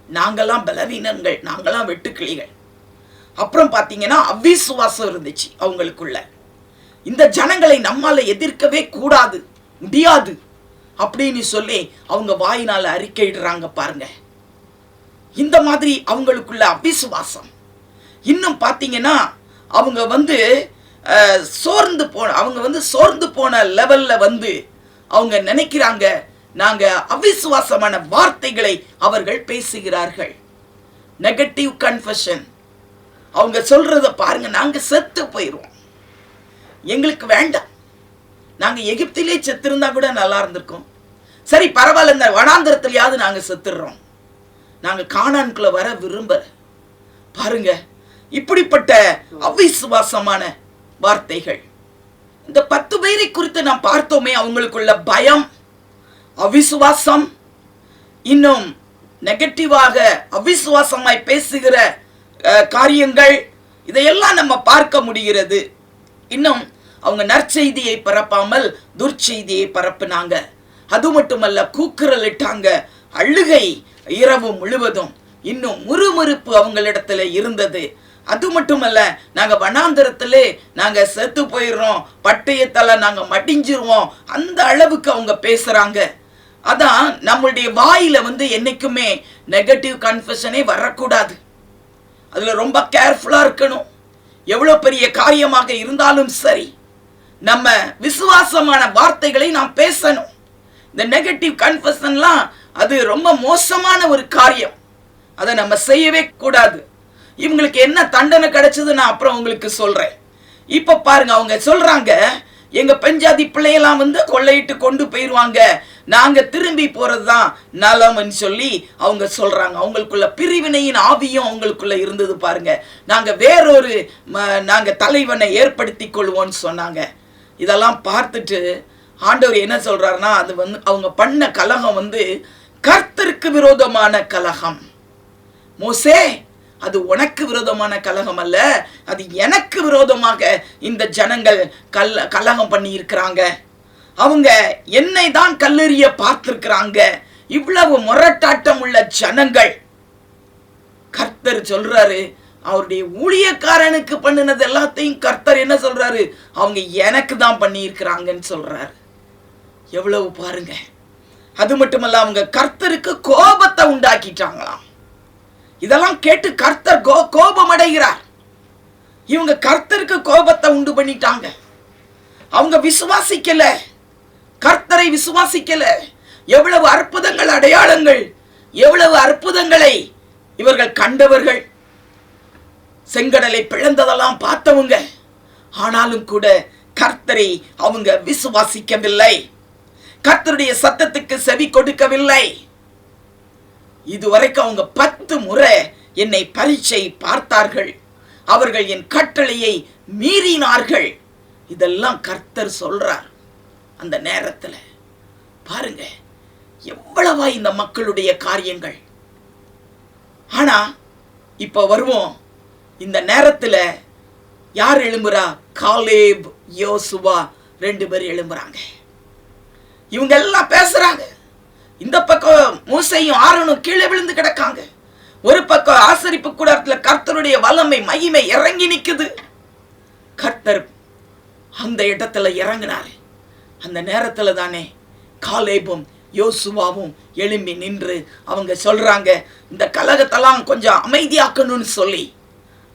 நாங்கெல்லாம் பலவீனங்கள், நாங்கெல்லாம் வெட்டுக்கிளிகள். அப்புறம் பார்த்தீங்கன்னா அவிசுவாசம் இருந்துச்சு அவங்களுக்குள்ள. இந்த ஜனங்களை நம்மால எதிர்க்கவே கூடாது, முடியாது அப்படின்னு சொல்லி அவங்க வாயினால அறிக்கையிடுறாங்க பாருங்க. இந்த மாதிரி அவங்களுக்குள்ள அவிசுவாசம். இன்னும் பார்த்தீங்கன்னா அவங்க சோர்ந்து போன லெவல்ல அவங்க நினைக்கிறாங்க, நாங்க அவிசுவாசமான வார்த்தைகளை அவர்கள் பேசுகிறார்கள். Negative confession. அவங்க சொல்றத பாருங்க, நாங்க செத்து போயிடுவோம், எங்களுக்கு வேண்டாம், நாங்க எகிப்திலே செத்திருந்தா கூட நல்லா இருந்திருக்கும், சரி பரவாயில்ல, இந்த வனாந்திரத்திலேயாவது நாங்க செத்துடுறோம், நாங்க கானான்குள்ள வர விரும்பல. பாருங்க, இப்படிப்பட்ட அவிசுவாசமான வார்த்தைகள். இந்த 10 பேரை குறித்து நாம் பார்த்தோமே, அவங்களுக்குள்ள பயம், அவிசுவாசம், இன்னும் நெகட்டிவாக அவிசுவாசமாய் பேசுகிற காரியங்கள், இதையெல்லாம் நம்ம பார்க்க முடிகிறது. இன்னும் அவங்க நற்செய்தியை பரப்பாமல் துர்ச்செய்தியை பரப்புனாங்க. அது மட்டுமல்ல, கூக்குரல் இட்டாங்க, அழுகை இரவு முழுவதும். இன்னும் முறுமுறுப்பு அவங்களிடத்துல இருந்தது. அது மட்டுமல்ல, நாங்க வனாந்திரத்திலே நாங்க செத்து போயிடுறோம், பட்டயத்தால நாங்க மடிஞ்சிருவோம், அந்த அளவுக்கு அவங்க பேசுறாங்க. அதான் நம்மளுடைய வாயில என்னைக்குமே நெகட்டிவ் கன்ஃபெஷனே வரக்கூடாது. அதுல ரொம்ப கேர்ஃபுல்லா இருக்கணும். எவ்வளவு பெரிய காரியமாக இருந்தாலும் சரி, நம்ம விசுவாசமான வார்த்தைகளை நாம் பேசணும். இந்த நெகட்டிவ் கன்ஃபெஷன்லாம் அது ரொம்ப மோசமான ஒரு காரியம். அதை நம்ம செய்யவே கூடாது. இவங்களுக்கு என்ன தண்டனை கிடைச்சது நான் அப்புறம் உங்களுக்கு சொல்றேன். இப்ப பாருங்க, அவங்க சொல்றாங்க, எங்க பெஞ்சாதி பிள்ளையெல்லாம் கொள்ளையிட்டு கொண்டு போயிருவாங்க, நாங்க திரும்பி போறதுதான் நலம்னு சொல்லி அவங்க சொல்றாங்க. அவங்களுக்குள்ள பிரிவினையின் ஆவியும் அவங்களுக்குள்ள இருந்தது பாருங்க. நாங்க வேறொரு நாங்க தலைவனை ஏற்படுத்தி கொள்வோம்னு சொன்னாங்க. இதெல்லாம் பார்த்துட்டு ஆண்டவர் என்ன சொல்றாருன்னா, அது அவங்க பண்ண கலகம் கர்த்தருக்கு விரோதமான கலகம். மோசே, அது உனக்கு விரோதமான கலகம் அல்ல, அது எனக்கு விரோதமாக இந்த ஜனங்கள் கலகம் பண்ணி இருக்கிறாங்க. அவங்க என்னை தான் கல்லெறிய பார்த்திருக்கிறாங்க. இவ்வளவு முரட்டாட்டம் உள்ள ஜனங்கள். கர்த்தர் சொல்றாரு, அவருடைய ஊழியக்காரனுக்கு பண்ணினது எல்லாத்தையும் கர்த்தர் என்ன சொல்றாரு, அவங்க எனக்கு தான் பண்ணி இருக்கிறாங்கன்னு சொல்றாரு. எவ்வளவு பாருங்க. அது மட்டுமல்ல, அவங்க கர்த்தருக்கு கோபத்தை உண்டாக்கிட்டாங்களாம். இதெல்லாம் கேட்டு கர்த்தர் கோபம் அடைகிறார். இவங்க கர்த்தருக்கு கோபத்தை உண்டு பண்ணிட்டாங்க. அவங்க விசுவாசிக்கல, கர்த்தரை விசுவாசிக்கல. எவ்வளவு அற்புதங்கள், அடையாளங்கள், எவ்வளவு அற்புதங்களை இவர்கள் கண்டவர்கள். செங்கடலை பிளந்ததெல்லாம் பார்த்தவங்க. ஆனாலும் கூட கர்த்தரை அவங்க விசுவாசிக்கவில்லை, கர்த்தருடைய சத்தத்துக்கு செவி கொடுக்கவில்லை. இதுவரைக்கும் அவங்க 10 முறை என்னை பரீட்சை பார்த்தார்கள், அவர்கள் என் கட்டளையை மீறினார்கள். இதெல்லாம் கர்த்தர் சொல்றார். அந்த நேரத்துல பாருங்க எவ்வளவா இந்த மக்களுடைய காரியங்கள். ஆனா இப்ப வருவோம். இந்த நேரத்துல யார் எழும்புறா? காலேப், யோசுவா 2 பேர் எழும்புறாங்க. இவங்க எல்லாம் பேசுறாங்க. இந்த பக்கம் மூசையும் ஆரோனும் கீழே விழுந்து கிடக்காங்க. ஒரு பக்கம் ஆசரிப்பு கூடாரத்துல கர்த்தருடைய வல்லமை, மகிமை இறங்கி நிக்குது. கர்த்தர் அந்த இடத்துல இறங்கினாரு. அந்த நேரத்துல தானே காலேபும் யோசுவாவும் எழும்பி நின்று அவங்க சொல்றாங்க, இந்த கலகத்தெல்லாம் கொஞ்சம் அமைதியாக்கணும்னு சொல்லி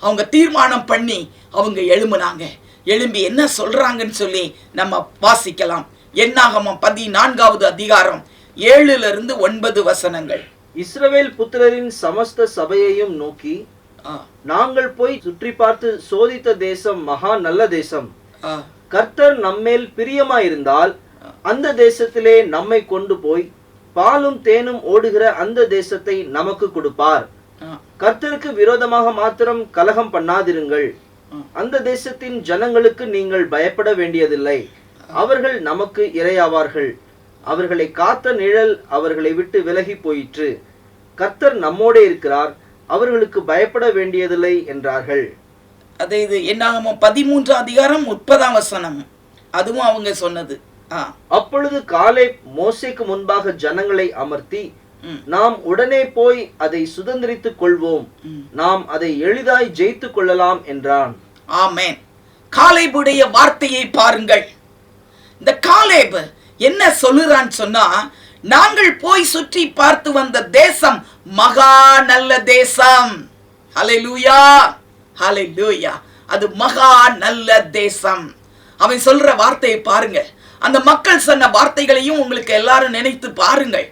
அவங்க தீர்மானம் பண்ணி அவங்க எழும்புனாங்க. எழும்பி என்ன சொல்றாங்கன்னு சொல்லி நம்ம வாசிக்கலாம். என்னாகமம் 14வது அதிகாரம் 7 - 9 வசனங்கள்.
இஸ்ரவேல் புத்திரரின் சமஸ்த சபையையும் நோக்கி, நாங்கள் போய் சுற்றி பார்த்து சோதித்த தேசம் மகா நல்ல தேசம். கர்த்தர் நம்மேல் பிரியமாயிருந்தால் அந்த தேசத்திலே நம்மை கொண்டு போய் பாலும் தேனும் ஓடுகிற அந்த தேசத்தை நமக்கு கொடுப்பார். கர்த்தருக்கு விரோதமாக மாத்திரம் கலகம் பண்ணாதிருங்கள். அந்த தேசத்தின் ஜனங்களுக்கு நீங்கள் பயப்பட வேண்டியதில்லை. அவர்கள் நமக்கு இரையாவார்கள். அவர்களை காத்த நிழல் அவர்களை விட்டு விலகி போயிற்று. கர்த்தர் நம்மோட இருக்கிறார், அவர்களுக்கு பயப்பட வேண்டியதில்லை என்றார்கள்.
அதே இது என்னாகமம் 13 அதிகாரம் 30 வசனம். அதுவும் அவங்க சொன்னது.
அப்பொழுது காலேப் மோசேக்கு முன்பாக ஜனங்களை அமர்த்தி, நாம் உடனே போய் அதை சுதந்திரித்துக் கொள்வோம், நாம் அதை எளிதாய் ஜெயித்துக் கொள்ளலாம் என்றான்.
ஆமென். காலேபுடைய வார்த்தையை பாருங்கள். இந்த காலேப் என்ன சொல்லுறான்னு சொன்னா, நாங்கள் போய் சுற்றி பார்த்து வந்த தேசம் மகா நல்ல தேசம். ஹல்லேலூயா, ஹல்லேலூயா. அது மகா நல்ல தேசம். அவன் சொல்ற வார்த்தையை பாருங்க. அந்த மக்கள் சொன்ன வார்த்தைகளையும் உங்களுக்கு எல்லாரும் நினைத்து பாருங்கள்.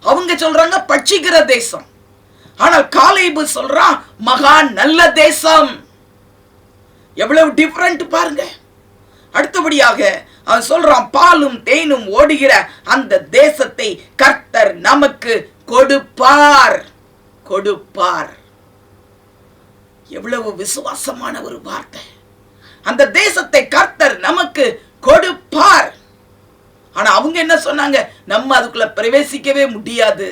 அவங்க சொல்றாங்க பட்சிக்கிற தேசம், ஆனால் காலேபு சொல்றான் மகா நல்ல தேசம். எவ்வளவு டிஃபரண்ட் பாருங்க. அடுத்தபடியாக அவன் சொல்றான், பாலும் தேனும் ஓடுகிற அந்த தேசத்தை கர்த்தர் நமக்கு கொடுப்பார், கொடுப்பார். எவ்வளவு விசுவாசமான ஒரு வார்த்தை. அந்த தேசத்தை கர்த்தர் நமக்கு கொடுப்பார். ஆனா அவங்க என்ன சொன்னாங்க, நம்ம அதுக்குள்ள பிரவேசிக்கவே முடியாது,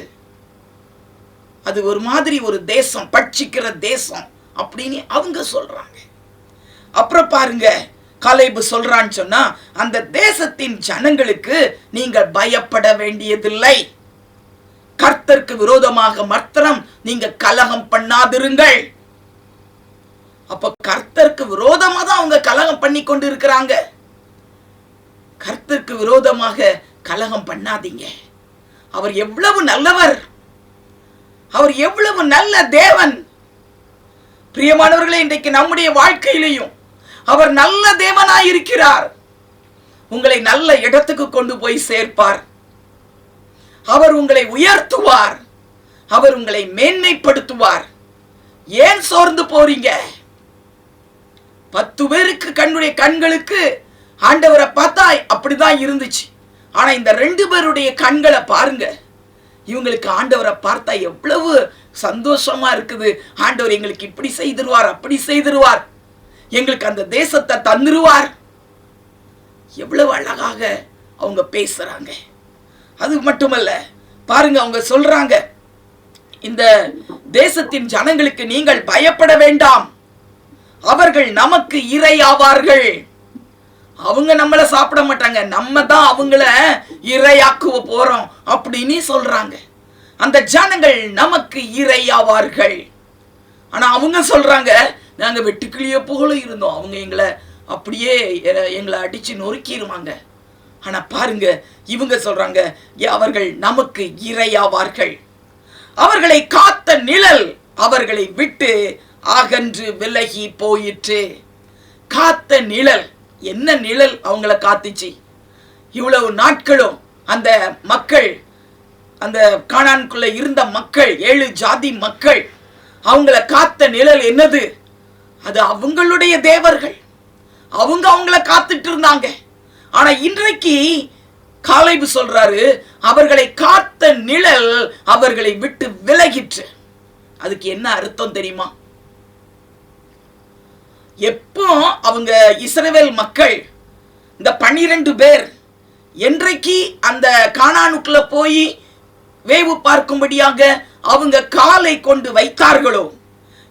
அது ஒரு மாதிரி ஒரு தேசம், பட்சிக்கிற தேசம் அப்படின்னு அவங்க சொல்றாங்க. அப்புறம் பாருங்க, காலேபு சொல்றான்னு சொன்னா, அந்த தேசத்தின் ஜனங்களுக்கு நீங்கள் பயப்பட வேண்டியதில்லை, கர்த்தருக்கு விரோதமாக மாத்திரம் நீங்க கலகம் பண்ணாதிருங்கள். அப்ப கர்த்தருக்கு விரோதமா தான் அவங்க கலகம் பண்ணி கொண்டு இருக்கிறாங்க. கர்த்தருக்கு விரோதமாக கலகம் பண்ணாதீங்க. அவர் எவ்வளவு நல்லவர், அவர் எவ்வளவு நல்ல தேவன். பிரியமானவர்களே, இன்றைக்கு நம்முடைய வாழ்க்கையிலையும் அவர் நல்ல தேவனாய் இருக்கிறார். உங்களை நல்ல இடத்துக்கு கொண்டு போய் சேர்ப்பார். அவர் உங்களை உயர்த்துவார். அவர் உங்களை மேன்மைப்படுத்துவார். ஏன் சோர்ந்து போறீங்க? 10 பேருக்கு கண்ணுடைய கண்களுக்கு ஆண்டவரை பார்த்தா அப்படிதான் இருந்துச்சு. ஆனா இந்த 2 பேருடைய கண்களை பாருங்க. இவங்களுக்கு ஆண்டவரை பார்த்தா எவ்வளவு சந்தோஷமா இருக்குது. ஆண்டவர் எங்களுக்கு இப்படி செய்திருவார், அப்படி செய்திருவார், எங்களுக்கு அந்த தேசத்தை தந்துருவார். எவ்வளவு அழகாக அவங்க பேசுறாங்க. அது மட்டுமல்ல, பாருங்க, அவங்க சொல்றாங்க, இந்த தேசத்தின் ஜனங்களுக்கு நீங்கள் பயப்பட வேண்டாம், அவர்கள் நமக்கு இரையாவார்கள். அவங்க நம்மள சாப்பிட மாட்டாங்க, நம்ம தான் அவங்கள இரையாக்குவ போறோம் அப்படின்னு சொல்றாங்க. அந்த ஜனங்கள் நமக்கு இரையாவார்கள். ஆனா அவங்க சொல்றாங்க, நாங்க வெட்டுக்கிளிய போல இருந்தோம், அவங்க எங்களை அப்படியே எங்களை அடிச்சு நொறுக்கிடுவாங்க. ஆனா பாருங்க, இவங்க சொல்றாங்க, அவர்கள் நமக்கு இரையாவார்கள். அவர்களை காத்த நிழல் அவர்களை விட்டு அகன்று விலகி போயிற்று. காத்த நிழல், என்ன நிழல் அவங்கள காத்துச்சு? இவ்வளவு நாட்களும் அந்த மக்கள், அந்த கானானுக்குள்ள இருந்த மக்கள், 7 ஜாதி மக்கள், அவங்கள காத்த நிழல் என்னது? அது அவங்களுடைய தேவர்கள். அவங்க அவங்கள காத்துட்டு இருந்தாங்க. ஆனா இன்றைக்கு காலேபு சொல்றாரு, அவர்களை காத்த நிழல் அவர்களை விட்டு விலகிற்று. அதுக்கு என்ன அர்த்தம் தெரியுமா? எப்போ அவங்க இஸ்ரவேல் மக்கள் இந்த 12 பேர் என்றைக்கு அந்த கானானுக்குள்ள போய் வேவு பார்க்கும்படியாக அவங்க காலை கொண்டு வைத்தார்களோ,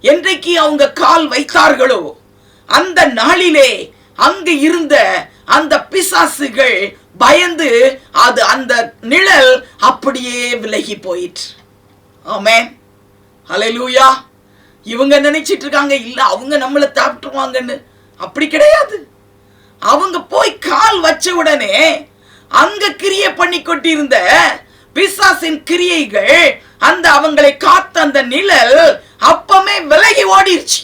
என்றைக்கு அவங்க கால் வைத்தார்களோ, அந்த நாளிலே அங்கு இருந்த அந்த பிசாசுகள் பயந்து அது அந்த நிழல் அப்படியே விலகி போயிற்று. ஆமென், ஹல்லேலூயா. இவங்க நினைச்சிட்டு இருக்காங்க, இல்ல அவங்க நம்மளை சாப்பிட்டுருவாங்கன்னு. அப்படி கிடையாது. அவங்க போய் கால் வச்ச உடனே அங்க கிரியை பண்ணி கொண்டிருந்த பிசாசின் கிரியைகள், அந்த அவங்களை காத்த அந்த நிழல் அப்பமே விலகி ஓடிருச்சு.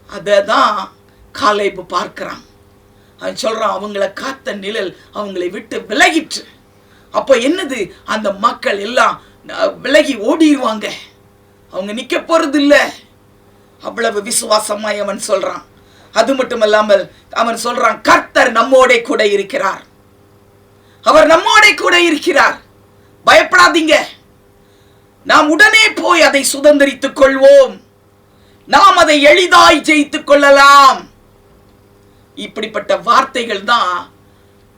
அததான் காலேபு பார்க்கிறான். அவன் சொல்றான், அவங்கள காத்த நிழல் அவங்களை விட்டு விலகிற்று. அப்போ என்னது? அந்த மக்கள் எல்லாம் விலகி ஓடிடுவாங்க, அவங்க நிக்க போறது இல்ல. அவ்வளவு விசுவாசமாய் அவன் சொல்றான். அது மட்டுமல்லாமல் அவன் சொல்றான், கர்த்தர் நம்மோட கூட இருக்கிறார். அவர் நம்மோட கூட இருக்கிறார், பயப்படாதீங்க, நாம் உடனே போய் அதை சுதந்திரித்துக் கொள்வோம், நாம் அதை எளிதாய் ஜெயித்துக் கொள்ளலாம். இப்படிப்பட்ட வார்த்தைகள் தான்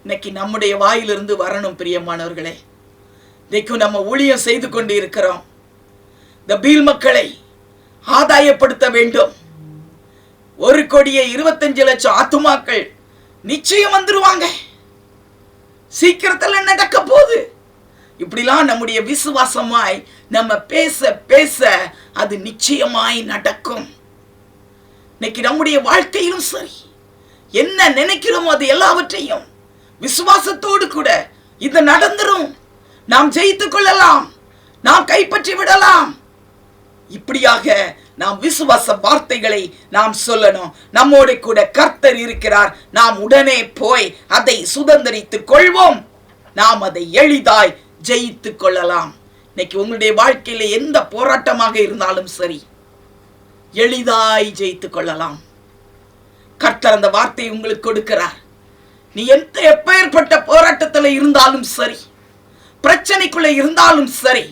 இன்னைக்கு நம்முடைய வாயிலிருந்து வரணும். பிரியமானவர்களே, இன்னைக்கு நம்ம ஊழியம் செய்து கொண்டு இருக்கிறோம். இந்த பீல் மக்களை ஆதாயப்படுத்த வேண்டும். 1,25,00,000 ஆத்துமாக்கள் நிச்சயம் வந்துருவாங்க, சீக்கிரத்துல நடக்க போகுது. இப்படிலாம் நம்முடைய விசுவாசமாய் நம்ம பேச பேச அது நிச்சயமாய் நடக்கும். இன்னைக்கு நம்முடைய வாழ்க்கையிலும் சரி, என்ன நினைக்கிறோமோ அது எல்லாவற்றையும் விசுவாசத்தோடு கூட இது நடந்துரும். நாம் ஜெயித்துக் கொள்ளலாம், நாம் கைப்பற்றி விடலாம். இப்படியாக நாம் விசுவாச வார்த்தைகளை நாம் சொல்லணும். நம்மோடு கூட கர்த்தர் இருக்கிறார், நாம் உடனே போய் அதை சுதந்திரித்துக் கொள்வோம், நாம் அதை எளிதாய் ஜெயித்துக் கொள்ளலாம். இன்னைக்கு உங்களுடைய வாழ்க்கையில எந்த போராட்டமாக இருந்தாலும் சரி, எளிதாய் ஜெயித்துக் கொள்ளலாம். கர்த்தர் அந்த வார்த்தையை உங்களுக்கு கொடுக்கிறார். நீ எப்பேற்பட்ட போராட்டத்தில் இருந்தாலும் சரி, பிரச்சனைக்குள்ள இருந்தாலும் சரி,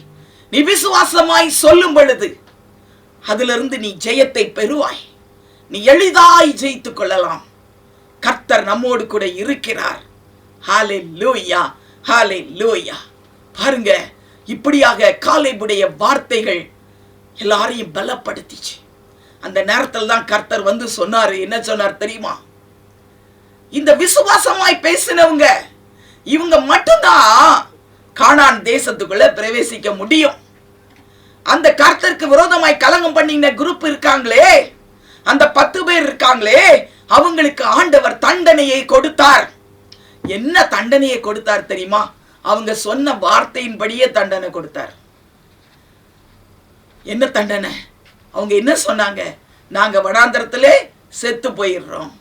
நீ விசுவாசமாய் சொல்லும் பொழுது அதிலிருந்து நீ ஜெயத்தை பெறுவாய். நீ எளிதாய் ஜெயித்துக் கொள்ளலாம். கர்த்தர் நம்மோடு கூட இருக்கிறார். ஹல்லேலூயா, ஹல்லேலூயா. பாருங்க, இப்படியாக காலேபுடைய வார்த்தைகள் எல்லாரையும் பலப்படுத்திச்சு. அந்த நேரத்தில் தான் கர்த்தர் வந்து சொன்னாரு. என்ன சொன்னார் தெரியுமா? இந்த விசுவாசமாய் பேசினவங்க இவங்க மட்டும்தான் கானான் தேசத்துக்குள்ள பிரவேசிக்க முடியும். அந்த கர்த்தருக்கு விரோதமாய் கலங்கம் பண்ணின குரூப் இருக்காங்களே, அந்த 10 பேர் இருக்காங்களே, அவங்களுக்கு ஆண்டவர் தண்டனையை கொடுத்தார். என்ன தண்டனையை கொடுத்தார் தெரியுமா? அவங்க சொன்ன வார்த்தையின்படியே தண்டனை கொடுத்தார். என்ன தண்டனை? அவங்க என்ன சொன்னாங்க? நாங்க வனாந்தரத்திலே செத்து போயிடுறோம்,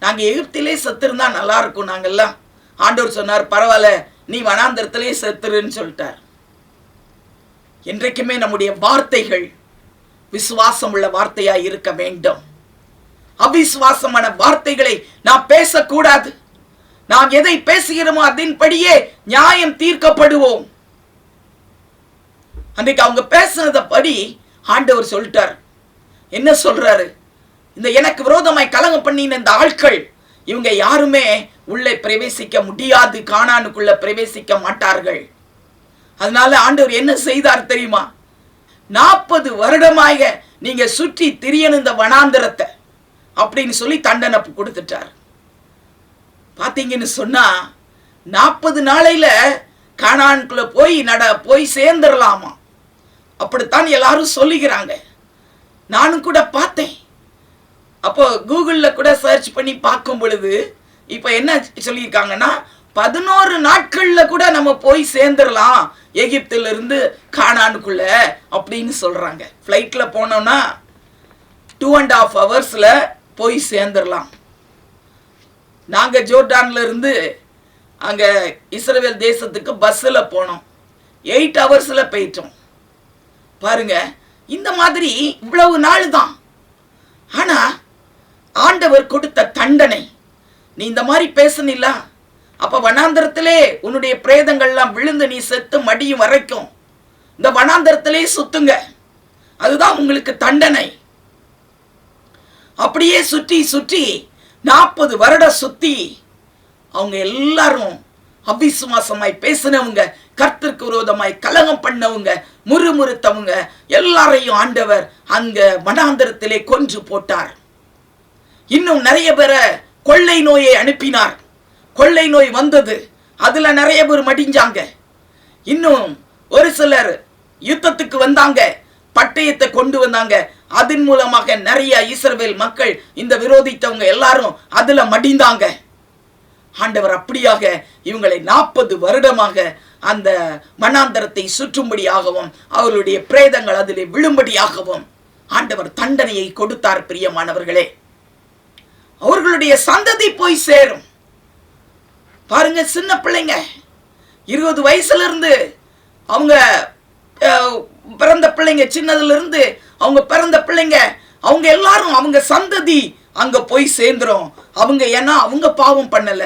நாங்க எகிப்திலே செத்துருந்தா நல்லா இருக்கும் நாங்கெல்லாம். ஆண்டவர் சொன்னார், பரவாயில்ல, நீ வனாந்தரத்திலே செத்துருன்னு சொல்லிட்டார். என்றைக்குமே நம்முடைய வார்த்தைகள் விசுவாசம் உள்ள வார்த்தையா இருக்க வேண்டும். அவிசுவாசமான வார்த்தைகளை நாம் பேசக்கூடாது. நாம் எதை பேசுகிறோமோ அதன்படியே நியாயம் தீர்க்கப்படுவோம். அன்றைக்கு அவங்க பேசுனதபடி ஆண்டவர் சொல்லிட்டார். என்ன சொல்றாரு? இந்த எனக்கு விரோதமாய் கலகம் பண்ணின இந்த ஆட்கள், இவங்க யாருமே உள்ளே பிரவேசிக்க முடியாது, கானானுக்குள்ள பிரவேசிக்க மாட்டார்கள். அதனால ஆண்டவர் என்ன செய்தார் தெரியுமா? 40 வருடமாக நீங்க சுற்றி திரியணும் இந்த வனாந்தரத்தை அப்படின்னு சொல்லி தண்டனை கொடுத்துட்டார். பாத்தீங்கன்னு சொன்னா 40 நாளையில கானானுக்குள்ள போய் சேர்ந்துடலாமா, அப்படித்தான் எல்லாரும் சொல்லுகிறாங்க. நானும் கூட பார்த்தேன். அப்போ கூகுள்ல கூட சர்ச் பண்ணி பார்க்கும் பொழுது இப்ப என்ன சொல்லியிருக்காங்கன்னா, 11 நாட்கள்ல கூட நம்ம போய் சேர்ந்துடலாம் எகிப்தில இருந்து கானானுக்குள்ள அப்படின்னு சொல்றாங்க. ஃப்ளைட்ல போனோம்னா 2.5 ஹவர்ஸ்ல போய் சேர்ந்துடலாம். நாங்க ஜோர்டான்ல இருந்து அங்க இஸ்ரவேல் தேசத்துக்கு பஸ்ல போனோம். 8 ஹவர்ஸ்ல போயிட்டோம். பாருங்க, இந்த மாதிரி இவ்வளவு நாள் தான். ஆனா ஆண்டவர் கொடுத்த தண்டனை, நீ இந்த மாதிரி பேசுனில்ல, அப்ப வனாந்தரத்திலே உன்னுடைய பிரேதங்கள்லாம் விழுந்து நீ செத்து மடியும் வரைக்கும் இந்த வனாந்தரத்திலே சுத்துங்க, அதுதான் உங்களுக்கு தண்டனை. அப்படியே சுற்றி சுற்றி 40 வருடம் சுத்தி அவங்க எல்லாரும் அவிசுவாசமாய் பேசினவங்க, கர்த்தருக்கு விரோதமாய் கலகம் பண்ணவங்க, முறுமுறுத்தவங்க எல்லாரையும் ஆண்டவர் அங்க வனாந்தரத்திலே கொன்று போட்டார். இன்னும் நிறைய பேரை கொள்ளை நோயை அனுப்பினார். கொள்ளை நோய் வந்தது, அதுல நிறைய பேர் மடிஞ்சாங்க. இன்னும் ஒரு சிலர் யுத்தத்துக்கு வந்தாங்க, பட்டயத்தை கொண்டு வந்தாங்க. அதன் மூலமாக நிறைய இஸ்ரவேல் மக்கள் இந்த விரோதித்தவங்க எல்லாரும் அதுல மடிந்தாங்க. ஆண்டவர் அப்படியாக இவங்களை 40 வருடமாக அந்த வனாந்தரத்தை சுற்றும்படியாகவும் அவர்களுடைய பிரேதங்கள் அதிலே விழும்படியாகவும் ஆண்டவர் தண்டனையை கொடுத்தார். பிரியமானவர்களே, அவர்களுடைய சந்ததி போய் சேரும். பாருங்க, சின்ன பிள்ளைங்க 20 வயசுல இருந்து அவங்க பிறந்த பிள்ளைங்க, சின்னதுல இருந்து அவங்க பிறந்த பிள்ளைங்க, அவங்க எல்லாரும் அவங்க சந்ததி அங்க போய் சேர்ந்துரும். அவங்க ஏன்னா அவங்க பாவம் பண்ணல,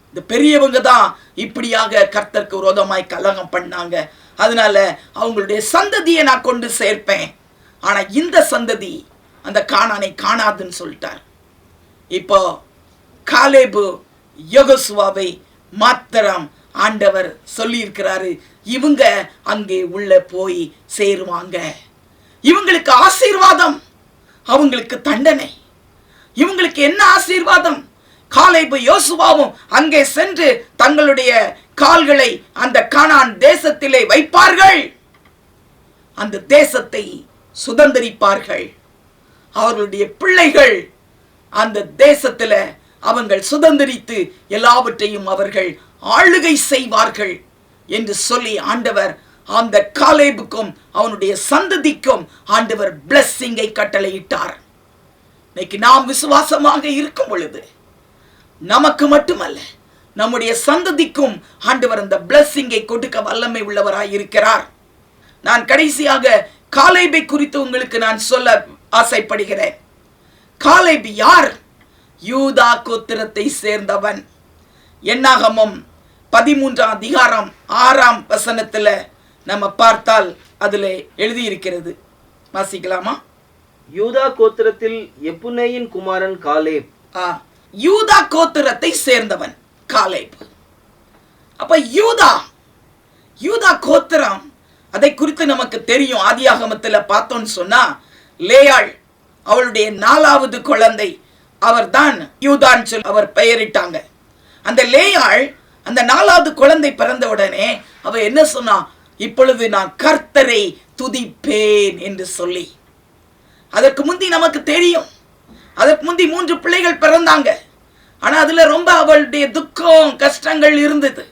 இந்த பெரியவங்க தான் இப்படியாக கர்த்தருக்கு விரோதமாய் கலகம் பண்ணாங்க. அதனால அவங்களுடைய சந்ததியை நான் கொண்டு சேர்ப்பேன். ஆனா இந்த சந்ததி அந்த கானானை காணாதுன்னு சொல்லிட்டார். இப்போ காலேபு யோசுவாவை மாத்திரம் ஆண்டவர் சொல்லி இருக்கிறாரு, இவங்க அங்கே உள்ள போய் சேருவாங்க. இவங்களுக்கு ஆசீர்வாதம், அவங்களுக்கு தண்டனை. இவங்களுக்கு என்ன ஆசீர்வாதம்? காலேபு யோசுவாவும் அங்கே சென்று தங்களுடைய கால்களை அந்த கானான் தேசத்திலே வைப்பார்கள், அந்த தேசத்தை சுதந்தரிப்பார்கள். அவர்களுடைய பிள்ளைகள் அந்த தேசத்துல அவங்கள் சுதந்தரித்து எல்லாவற்றையும் அவர்கள் ஆளுகை செய்வார்கள் என்று சொல்லி ஆண்டவர் அந்த காலேபுக்கும் அவனுடைய சந்ததிக்கும் ஆண்டவர் பிளஸ்ஸிங்கை கட்டளையிட்டார். இன்னைக்கு நாம் விசுவாசமாக இருக்கும் பொழுது நமக்கு மட்டுமல்ல, நம்முடைய சந்ததிக்கும் ஆண்டவர் அந்த பிளஸ்ஸிங்கை கொடுக்க வல்லமை உள்ளவராய் இருக்கிறார். நான் கடைசியாக காலேபை குறித்து உங்களுக்கு நான் சொல்ல ஆசைப்படுகிறேன். காலேபு யார்? யூதா கோத்திரத்தை சேர்ந்தவன். என்னாகமம் 13ஆம் அதிகாரம் 6ஆம் வசனத்துல நம்ம பார்த்தால் அதுல எழுதியிருக்கிறது, வாசிக்கலாமா?
யூதா கோத்திரத்தில் எப்புன்னேயின் குமாரன் காலேப்.
யூதா கோத்திரத்தை சேர்ந்தவன் காலேப். அப்ப யூதா கோத்திரம், அதை குறித்து நமக்கு தெரியும். ஆதியாகமத்துல பார்த்தோன்னு சொன்னா, லேயாள் அவளுடைய 4வது குழந்தை, அவர் தான் யூதான் சொல்லி அவர் பெயரிட்டாங்க. அந்த லேயாள் அந்த 4வது குழந்தை பிறந்த உடனே அவ என்ன சொன்னா? இப்பொழுது நான் கர்த்தரை துதிப்பேன் என்று சொல்லி. அதற்கு முந்தி நமக்கு தெரியும், அதற்கு முந்தி 3 பிள்ளைகள் பிறந்தாங்க. ஆனா அதுல ரொம்ப அவளுடைய துக்கம் கஷ்டங்கள் இருந்தது,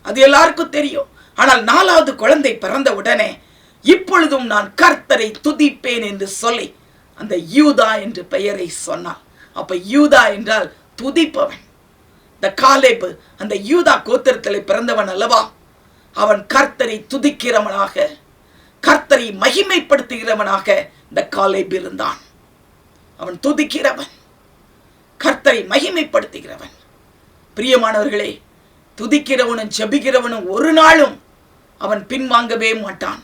அது எல்லாருக்கும் தெரியும். ஆனால் 4வது குழந்தை பிறந்த உடனே இப்பொழுதும் நான் கர்த்தரை துதிப்பேன் என்று சொல்லி அந்த யூதா என்று பெயரை சொன்னார். அப்ப யூதா என்றால் துதிப்பவன். இந்த காலேப் அந்த யூதா கோத்திரத்தில் பிறந்தவன் அல்லவா? அவன் கர்த்தரை துதிக்கிறவனாக, கர்த்தரை மகிமைப்படுத்துகிறவனாக இந்த காலேப் இருந்தான். அவன் துதிக்கிறவன், கர்த்தரை மகிமைப்படுத்துகிறவன். பிரியமானவர்களே, துதிக்கிறவனும் ஜெபிக்கிறவனும் ஒரு நாளும் அவன் பின்வாங்கவே மாட்டான்.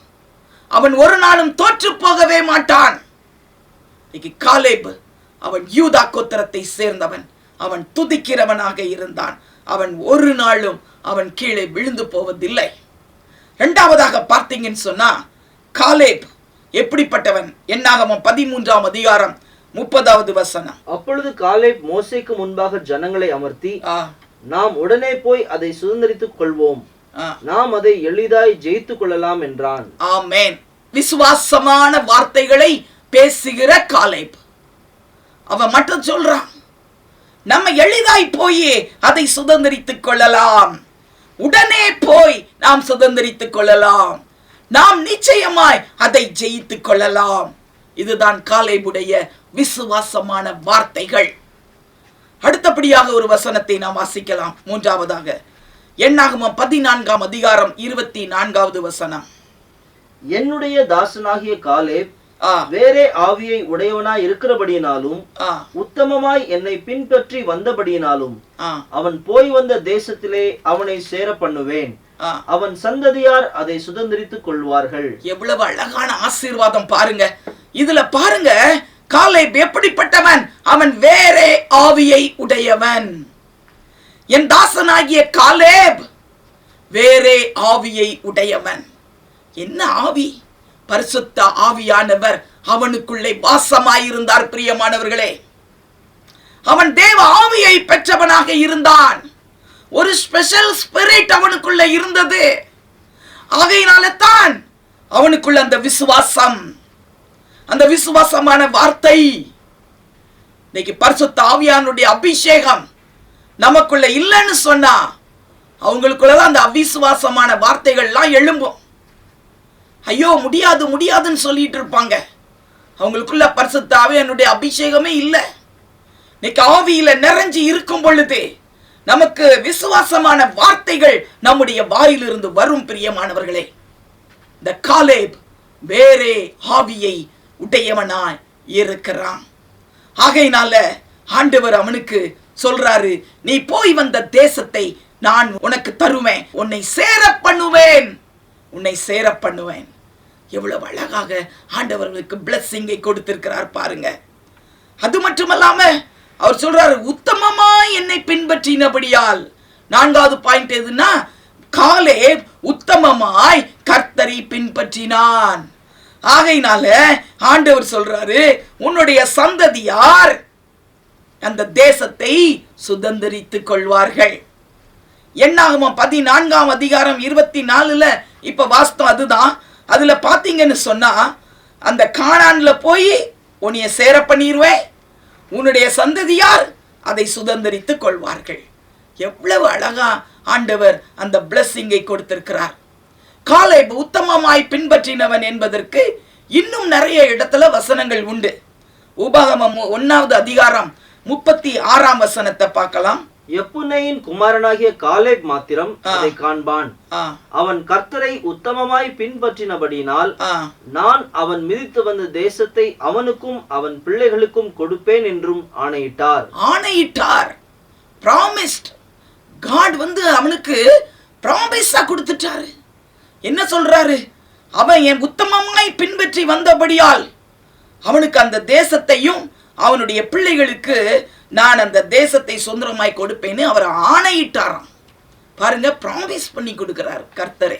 அவன் ஒரு நாளும் தோற்று போகவே மாட்டான். காலேப் அவன் யூதா கோத்திரத்தை சேர்ந்தவன். அவன் துதிக்கிறவனாக இருந்தான். அவன் ஒரு நாளும் அவன் கீழே விழுந்து போவதில்லை. இரண்டாவதாக பார்த்தீங்கன்னு சொன்னா காலேப் எப்படிப்பட்டவன்? என்னாகமம் 13ஆம் அதிகாரம் 30வது வசனம்.
அப்பொழுது காலேப் மோசேக்கு முன்பாக ஜனங்களை அமர்த்தி, நாம் உடனே போய் அதை சுதந்தரித்துக் கொள்வோம், நாம் அதை எளிதாய் ஜெயித்துக் கொள்ளலாம் என்றான்.
ஆமென். விசுவாசமான வார்த்தைகளை பேசுகிற காலேப் அவன் மட்டும் சொல்றான், நம்ம எளிதாய் போய் அதை சுதந்தரித்துக் கொள்ளலாம், உடனே போய் நாம் சுதந்தரித்துக் கொள்ளலாம், நாம் நிச்சயமாய் அதை ஜெயித்துக் கொள்ளலாம். இதுதான் காலேபுடைய விசுவாசமான வார்த்தைகள். அடுத்தபடியாக ஒரு வசனத்தை நாம் வாசிக்கலாம். மூன்றாவதாக என்னாகமம் 14ஆம் அதிகாரம் 24வது வசனம்.
என்னுடைய தாசனாகிய காலேப் வேறே ஆவியை உடையவனாய் இருக்கிறபடியினாலும் உத்தமமாய் என்னை பின்பற்றி வந்தபடியினாலும் அவன் போய் வந்த தேசத்திலே அவனை சேர பண்ணுவேன், அவன் சந்ததியார் அதை சுதந்தரித்துக் கொள்வார்கள்.
எவ்வளவு அழகான ஆசீர்வாதம் பாருங்க. இதுல பாருங்க, காலேப் எப்படிப்பட்டவன்? அவன் வேறே ஆவியை உடையவன். என் தாசனாகிய காலேப் வேறே ஆவியை உடையவன். என்ன ஆவி? பரிசுத்த ஆவியானவர் அவனுக்குள்ளே வாசமாயிருந்தார். பிரியமானவர்களே, அவன் தேவ ஆவியை பெற்றவனாக இருந்தான். ஒரு ஸ்பெஷல் ஸ்பிரிட் அவனுக்குள்ள இருந்தது. ஆகையினால தான் அவனுக்குள்ள அந்த விசுவாசம், அந்த விசுவாசமான வார்த்தை. இன்னைக்கு பரிசுத்த ஆவியானுடைய அபிஷேகம் நமக்குள்ள இல்லைன்னு சொன்னா அவங்களுக்குள்ளதான் அந்த அவிசுவாசமான வார்த்தைகள்லாம் எழும்பும். ஐயோ முடியாது முடியாதுன்னு சொல்லிட்டு இருப்பாங்க. அவங்களுக்குள்ள பரிசுத்த ஆவியானுடைய அபிஷேகமே இல்லை. இன்னைக்கு ஆவியில நிறைஞ்சி இருக்கும் பொழுது நமக்கு விசுவாசமான வார்த்தைகள் நம்முடைய வாயிலிருந்து வரும். பிரியமானவர்களே, இந்த காலேப் வேறே ஆவியை உடையவனாய் இருக்கிறான். ஆகையினால ஆண்டவர் அவனுக்கு சொல்றாரு, நீ போய் வந்த தேசத்தை நான் உனக்கு தருவேன், உன்னை சேர பண்ணுவேன், உன்னை சேர பண்ணுவேன். எவ்வளவு அழகாக ஆண்டவர்களுக்கு பிளஸ்ஸிங்கை கொடுத்திருக்கிறார் பாருங்க. அது மட்டுமல்லாம அவர் சொல்றாரு, உத்தமமாய் என்னை பின்பற்றினபடியால். 4வது பாயிண்ட் எதுன்னா, காலேப் உத்தமமாய் கர்த்தரை பின்பற்றினான். ஆகையினால ஆண்டவர் சொல்றாரு, உன்னுடைய சந்ததியார் அந்த தேசத்தை சுதந்தரித்துக் கொள்வார்கள். என்னாகமம் 14ஆம் அதிகாரம் 24ல இப்ப வாஸ்தவம் அதுதான். அதுல பாத்தீங்கன்னு சொன்னா, அந்த கானான்ல போய் உன்னைய சேர பண்ணிடுவேன், உன்னுடைய சந்ததியார் அதை சுதந்தரித்துக் கொள்வார்கள். எவ்வளவு அழகா ஆண்டவர் அந்த பிளஸ்ஸிங்கை கொடுத்திருக்கிறார். காலேப் உத்தமமாய் பின்பற்றினவன் என்பதற்கு இன்னும் நிறைய இடத்துல வசனங்கள் உண்டு. உபாகமம் 1வது அதிகாரம் 36ஆம் வசனத்தை பார்க்கலாம்.
எப்புன்னையின் குமாரனாகிய காலேப் மாத்திரம் அதை காண்பான். அவன் கர்த்தரை உத்தமமாய் பின்பற்றினபடினால் நான் அவன் மிதித்து வந்த தேசத்தை அவனுக்கும் அவன் பிள்ளைகளுக்கும் கொடுப்பேன் என்றும் ஆணையிட்டார்.
ஆணையிட்டார். ப்ராமிஸ்ட். காட் அவனுக்கு ப்ராமிஸா கொடுத்துட்டாரு. என்ன சொல்றாரு? அவன் என் உத்தமமாய் பின்பற்றி வந்தபடியால் அவனுக்கு அந்த தேசத்தையும் அவனுடைய பிள்ளைகளுக்கு நான் அந்த தேசத்தை சுதந்திரமாய் கொடுப்பேன்னு அவர் ஆணையிட்டாராம். பாருங்க, ப்ராமிஸ் பண்ணி கொடுக்கிறார் கர்த்தரை.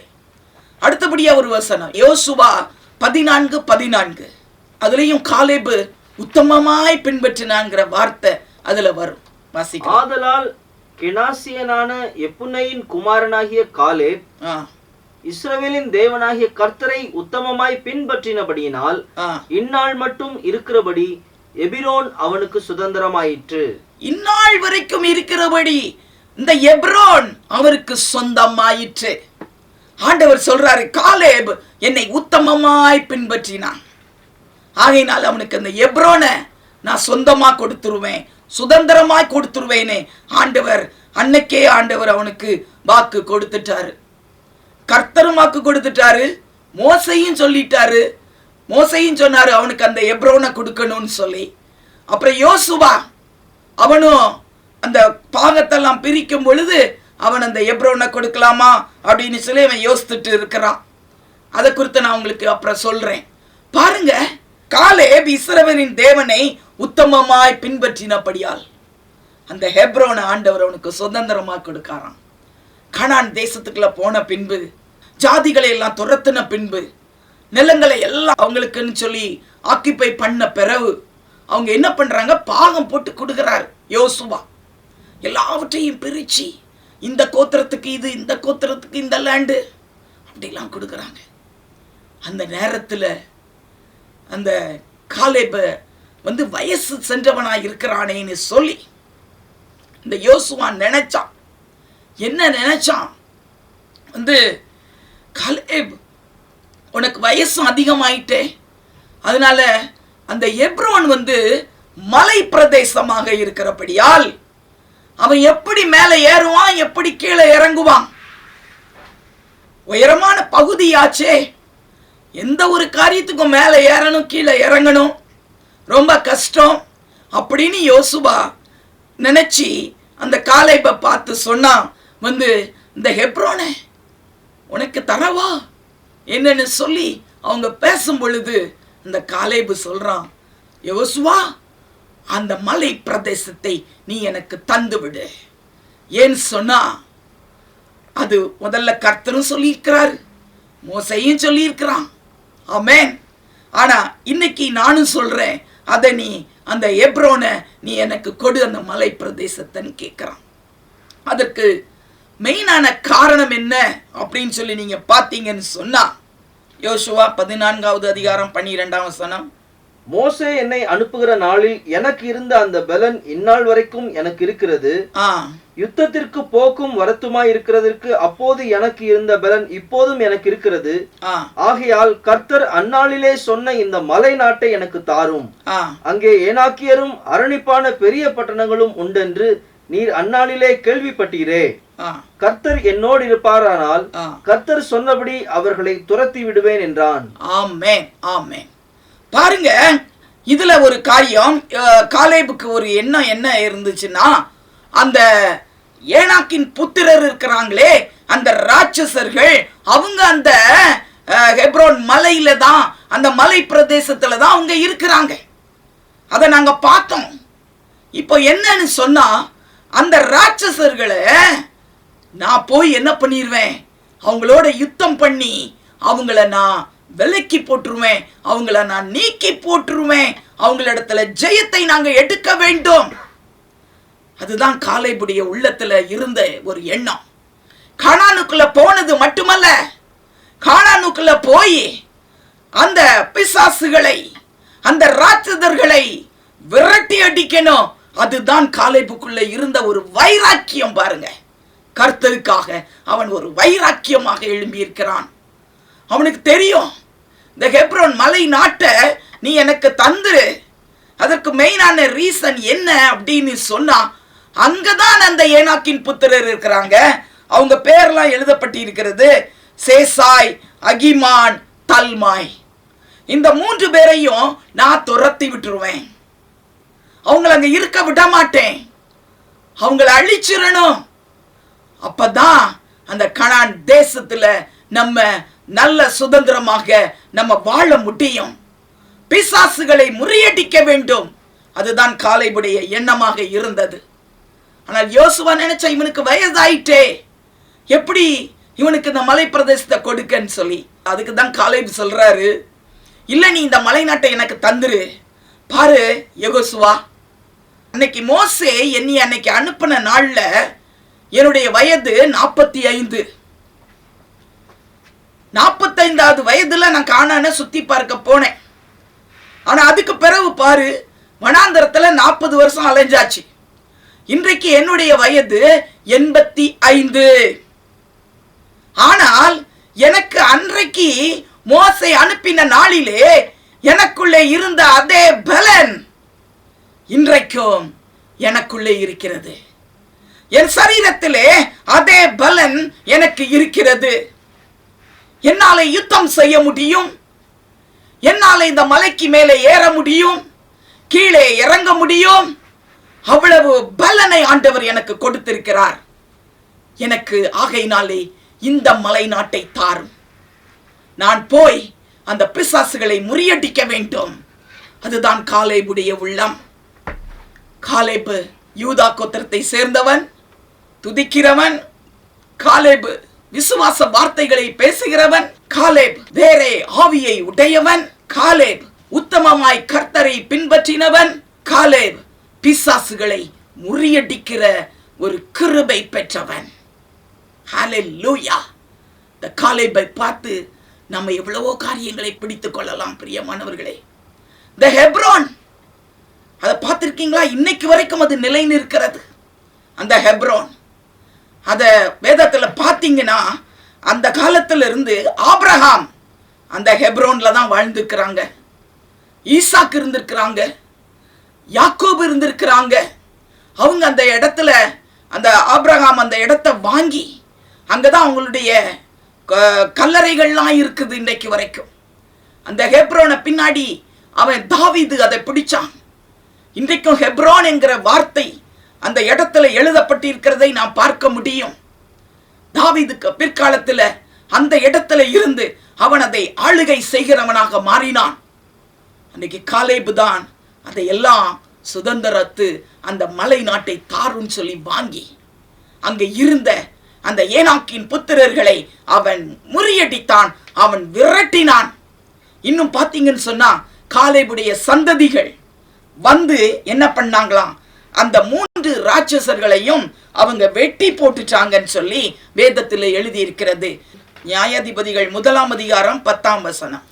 அடுத்தபடியா ஒரு வசனம், யோசுவா 14:14. அதுலயும் காலேப் உத்தமமாய் பின்பற்றினாங்கிற வார்த்தை அதுல வரும். வாசிக்கலாம்.
ஆதலால் கெனாசியனான எப்புன்னையின் குமாரனாகிய காலேப் இஸ்ரவேலின் தேவனாகிய கர்த்தரை உத்தமமாய் பின்பற்றினபடியினால் இந்நாள் மட்டும் இருக்கிறபடி எபிரோன் அவனுக்கு சுதந்திரமாயிற்று.
இந்நாள் வரைக்கும் இருக்கிறபடி இந்த எப்ரோன் அவருக்கு சொந்தமாயிற்று. ஆண்டவர் சொல்றாரு, காலேப் என்னை உத்தமமாய் பின்பற்றினான், ஆகையினால் அவனுக்கு அந்த எப்ரோனை நான் சொந்தமா கொடுத்துருவேன், சுதந்திரமாய் கொடுத்துருவேனே. ஆண்டவர் அன்னைக்கே ஆண்டவர் அவனுக்கு வாக்கு கொடுத்துட்டாரு. கர்த்தரும் வாக்கு கொடுத்துட்டாரு, மோசையும் சொல்லிட்டாரு. மோசையும் சொன்னாரு அவனுக்கு அந்த எப்ரோனை கொடுக்கணும்னு சொல்லி. அப்புறம் யோசுவா அவனும் அந்த பாகத்தெல்லாம் பிரிக்கும் பொழுது அவன் அந்த எப்ரோனை கொடுக்கலாமா அப்படின்னு சொல்லி அவன் யோசித்துட்டு இருக்கிறான். அதை குறித்து நான் உங்களுக்கு அப்புறம் சொல்றேன். பாருங்க, காலேப் இஸ்ரவேலின் தேவனை உத்தமமாய் பின்பற்றினபடியால் அந்த ஹெப்ரோனை ஆண்டவர் அவனுக்கு சுதந்திரமா கொடுக்காராம். கானான் தேசத்துக்குள்ள போன பின்பு, ஜாதிகளை எல்லாம் துரத்தின பின்பு, நிலங்களை எல்லாம் அவங்களுக்குன்னு சொல்லி ஆக்கிபை பண்ண பிறகு அவங்க என்ன பண்றாங்க, பாகம் போட்டு கொடுக்கிறார் யோசுவா. எல்லாவற்றையும் பிரிச்சு இந்த கோத்திரத்துக்கு இது, இந்த கோத்திரத்துக்கு இந்த லேண்டு அப்படிலாம் கொடுக்குறாங்க. அந்த நேரத்தில் அந்த காலேப் வயசு சென்றவனா இருக்கிறானேன்னு சொல்லி இந்த யோசுவா நினைச்சான். என்ன நினைச்சான், காலேப் உனக்கு வயசு அதிகமாயிட்டே, அதனால அந்த எப்ரோன் மலை பிரதேசமாக இருக்கிறபடியால் அவன் எப்படி மேலே ஏறுவான், எப்படி கீழே இறங்குவான், உயரமான பகுதியாச்சே, எந்த ஒரு காரியத்துக்கும் மேலே ஏறணும் கீழே இறங்கணும் ரொம்ப கஷ்டம் அப்படின்னு யோசுவா நினைச்சு அந்த காலேபை பார்த்து சொன்னான், இந்த ஹெப்ரோனை உனக்கு தரவா என்னன்னு சொல்லி அவங்க பேசும் பொழுது அந்த காலேபு சொல்றான், யோசுவா அந்த மலை பிரதேசத்தை நீ எனக்கு தந்து விடு. ஏன்னு சொன்னா அது முதல்ல கர்த்தரும் சொல்லியிருக்கிறார், மோசையும் சொல்லியிருக்கிறான். ஆமென். ஆனா இன்னைக்கு நானும் சொல்றேன், அதை நீ அந்த எப்ரோனை நீ எனக்கு கொடு, அந்த மலை பிரதேசத்தைன்னு கேட்கிறான். அதற்கு மெயினான காரணம் என்ன அப்படின்னு சொல்லி நீங்க பார்த்தீங்கன்னு சொன்னா, யோசுவா 14வது அதிகாரம் 12ஆம் வசனம்,
மோசே என்னை அனுப்புகிற நாளில் எனக்கு இருந்த அந்த பலன் இந்நாள் வரைக்கும் எனக்கு இருக்கிறது. யுத்தத்திற்கு போக்கும் வரத்துமாய் இருக்கிறதற்கு அப்போது எனக்கு இருந்த பலன் இப்போதும் எனக்கு இருக்கிறது. ஆகையால் கர்த்தர் அந்நாளிலே சொன்ன இந்த மலை நாட்டை எனக்கு தாரும். அங்கே ஏனாக்கியரும் அரணிப்பான பெரிய பட்டணங்களும் உண்டென்று நீர் அந்நாளிலே கேள்விப்பட்டீரே. கர்த்தர் என்னோடு இருப்பாரானால் கர்த்தர் சொன்னபடி அவர்களை துரத்தி விடுவேன் என்றான்.
ஆமென், ஆமென். பாருங்க, இதுல ஒரு காரியம், காலேபுக்கு ஒரு எண்ணம் என்ன இருந்துச்சுன்னா, அந்த ஏனாக்கின் புத்திரர் இருக்கிறாங்களே அந்த ராட்சசர்கள், அவங்க அந்த ஹெப்ரோன் மலையில தான், அந்த மலை பிரதேசத்துல தான் அவங்க இருக்கிறாங்க. அதை நாங்க பார்த்தோம். இப்போ என்னன்னு சொன்னா, அந்த ராட்சசர்களை நான் போய் என்ன பண்ணிடுவேன், அவங்களோட யுத்தம் பண்ணி அவங்கள நான் விலக்கி போட்டுருவேன், அவங்கள நான் நீக்கி போட்டுருவேன், அவங்களிடத்துல ஜெயத்தை நாங்க எடுக்க வேண்டும். அதுதான் காலேபுடைய உள்ளத்துல இருந்த ஒரு எண்ணம். கானானுக்குள்ள போனது மட்டுமல்ல, கானானுக்குள்ள போய் அந்த பிசாசுகளை, அந்த ராட்சதர்களை விரட்டி அடிக்கணும். அதுதான் காலேபுக்குள்ள இருந்த ஒரு வைராக்கியம். பாருங்க, கர்த்தருக்காக அவன் ஒரு வைராக்கியமாக எழும்பி இருக்கிறான். அவனுக்கு தெரியும், இந்த ஹெப்ரோன் மலை நாட்டை நீ எனக்கு தந்துரு. அதற்கு மெயினான ரீசன் என்ன அப்படின்னு சொன்னா, அங்கதான் அந்த ஏனாக்கின் புத்திரர் இருக்கிறாங்க. அவங்க பேர்லாம் எழுதப்பட்டு இருக்கிறது, சேசாய், அகிமான், தல்மாய். இந்த 3 பேரையும் நான் துரத்தி விட்டுருவேன், அவங்கள அங்க இருக்க விட மாட்டேன், அவங்கள அழிச்சிடணும். அப்பதான் அந்த கனான் தேசத்துல நம்ம நல்ல சுதந்திரமாக நம்ம வாழ முடியும். பிசாசுகளை முறியடிக்க வேண்டும். அதுதான் காலேபுடைய எண்ணமாக இருந்தது. ஆனால் யோசுவா நினைச்ச, இவனுக்கு வயதாயிட்டே, எப்படி இவனுக்கு இந்த மலை பிரதேசத்தை கொடுக்கன்னு சொல்லி. அதுக்கு தான் காலேபு சொல்றாரு, இல்ல நீ இந்த மலை நாட்டை எனக்கு தந்துரு. பாரு யோசுவா, அன்னைக்கு மோசே என்னை அன்னைக்கு அனுப்பின நாள்ல என்னுடைய வயது 45. 45வது வயதுல நான் கானானை சுத்தி பார்க்க போனேன். ஆனா அதுக்கு பிறகு பாரு, வனாந்தரத்துல 40 வருஷம் அலைஞ்சாச்சு. இன்றைக்கு என்னுடைய வயது 85. ஆனால் எனக்கு அன்றைக்கு மோசே அனுப்பின நாளிலே எனக்குள்ளே இருந்த அதே பலன் இன்றைக்கும் எனக்குள்ளே இருக்கிறது. என் சரீரத்திலே அதே பலன் எனக்கு இருக்கிறது. என்னால யுத்தம் செய்ய முடியும். என்னால இந்த மலைக்கு மேலே ஏற முடியும், கீழே இறங்க முடியும். அவ்வளவு பலனை ஆண்டவர் எனக்கு கொடுத்திருக்கிறார். எனக்கு ஆகையினாலே இந்த மலை நாட்டை தாரும். நான் போய் அந்த பிசாசுகளை முறியடிக்க வேண்டும். அதுதான் காலேபுடைய உள்ளம். காலேபு யூதா கோத்திரத்தை சேர்ந்தவன், துதிக்கிறவன். காலேபு விசுவாச வார்த்தைகளை பேசுகிறவன். காலேப் வேறே ஆவியை உடையவன். காலேப் உத்தமமாய் கர்த்தரை பின்பற்றினவன். காலேப் பிசாசுகளை முறியடிக்கிற ஒரு கிருபை பெற்றவன். ஹல்லேலூயா. இந்த காலேபை பார்த்து நம்ம எவ்வளவோ காரியங்களை பிடித்துக் கொள்ளலாம் பிரியமானவர்களே. இந்த ஹெப்ரோன், அதை பார்த்திருக்கீங்களா? இன்னைக்கு வரைக்கும் அது நிலை நிற்கிறது. அந்த ஹெப்ரோன், அத வேதத்துல பார்த்தீங்கன்னா அந்த காலத்துல இருந்து ஆபிரகாம் அந்த ஹெப்ரோன்ல தான் வாழ்ந்திருக்கிறாங்க. ஈசாக்கு இருந்திருக்கிறாங்க, யாக்கோபு இருந்திருக்கிறாங்க. அவங்க அந்த இடத்துல, அந்த ஆபிரகாம் அந்த இடத்தை வாங்கி அங்கதான் அவங்களுடைய கல்லறைகள்லாம் இருக்குது இன்றைக்கு வரைக்கும். அந்த ஹெப்ரோனை பின்னாடி அவன் தாவீது அதை பிடிச்சான். இன்றைக்கும் ஹெப்ரோன் என்கிற வார்த்தை அந்த இடத்துல எழுதப்பட்டிருக்கிறதை நாம் பார்க்க முடியும். தாவீதுக்கு பிற்காலத்தில் அந்த இடத்துல இருந்து அவன் அதை ஆளுகை செய்கிறவனாக மாறினான். அன்னைக்கு காலேபு தான் அதையெல்லாம் சுதந்திரத்து அந்த மலை நாட்டை தாரும் சொல்லி வாங்கி அங்க இருந்த அந்த ஏனாக்கின் புத்திரர்களை அவன் முறியடித்தான், அவன் விரட்டினான். இன்னும் பார்த்தீங்கன்னு சொன்னா காலேபுடைய சந்ததிகள் வந்து என்ன பண்ணாங்களாம், அந்த 3 ராட்சசர்களையும் அவங்க வெட்டி போட்டுட்டாங்கன்னு சொல்லி வேதத்தில் எழுதி இருக்கிறது. நியாயாதிபதிகள் 1ஆம் அதிகாரம் 10ஆம் வசனம்.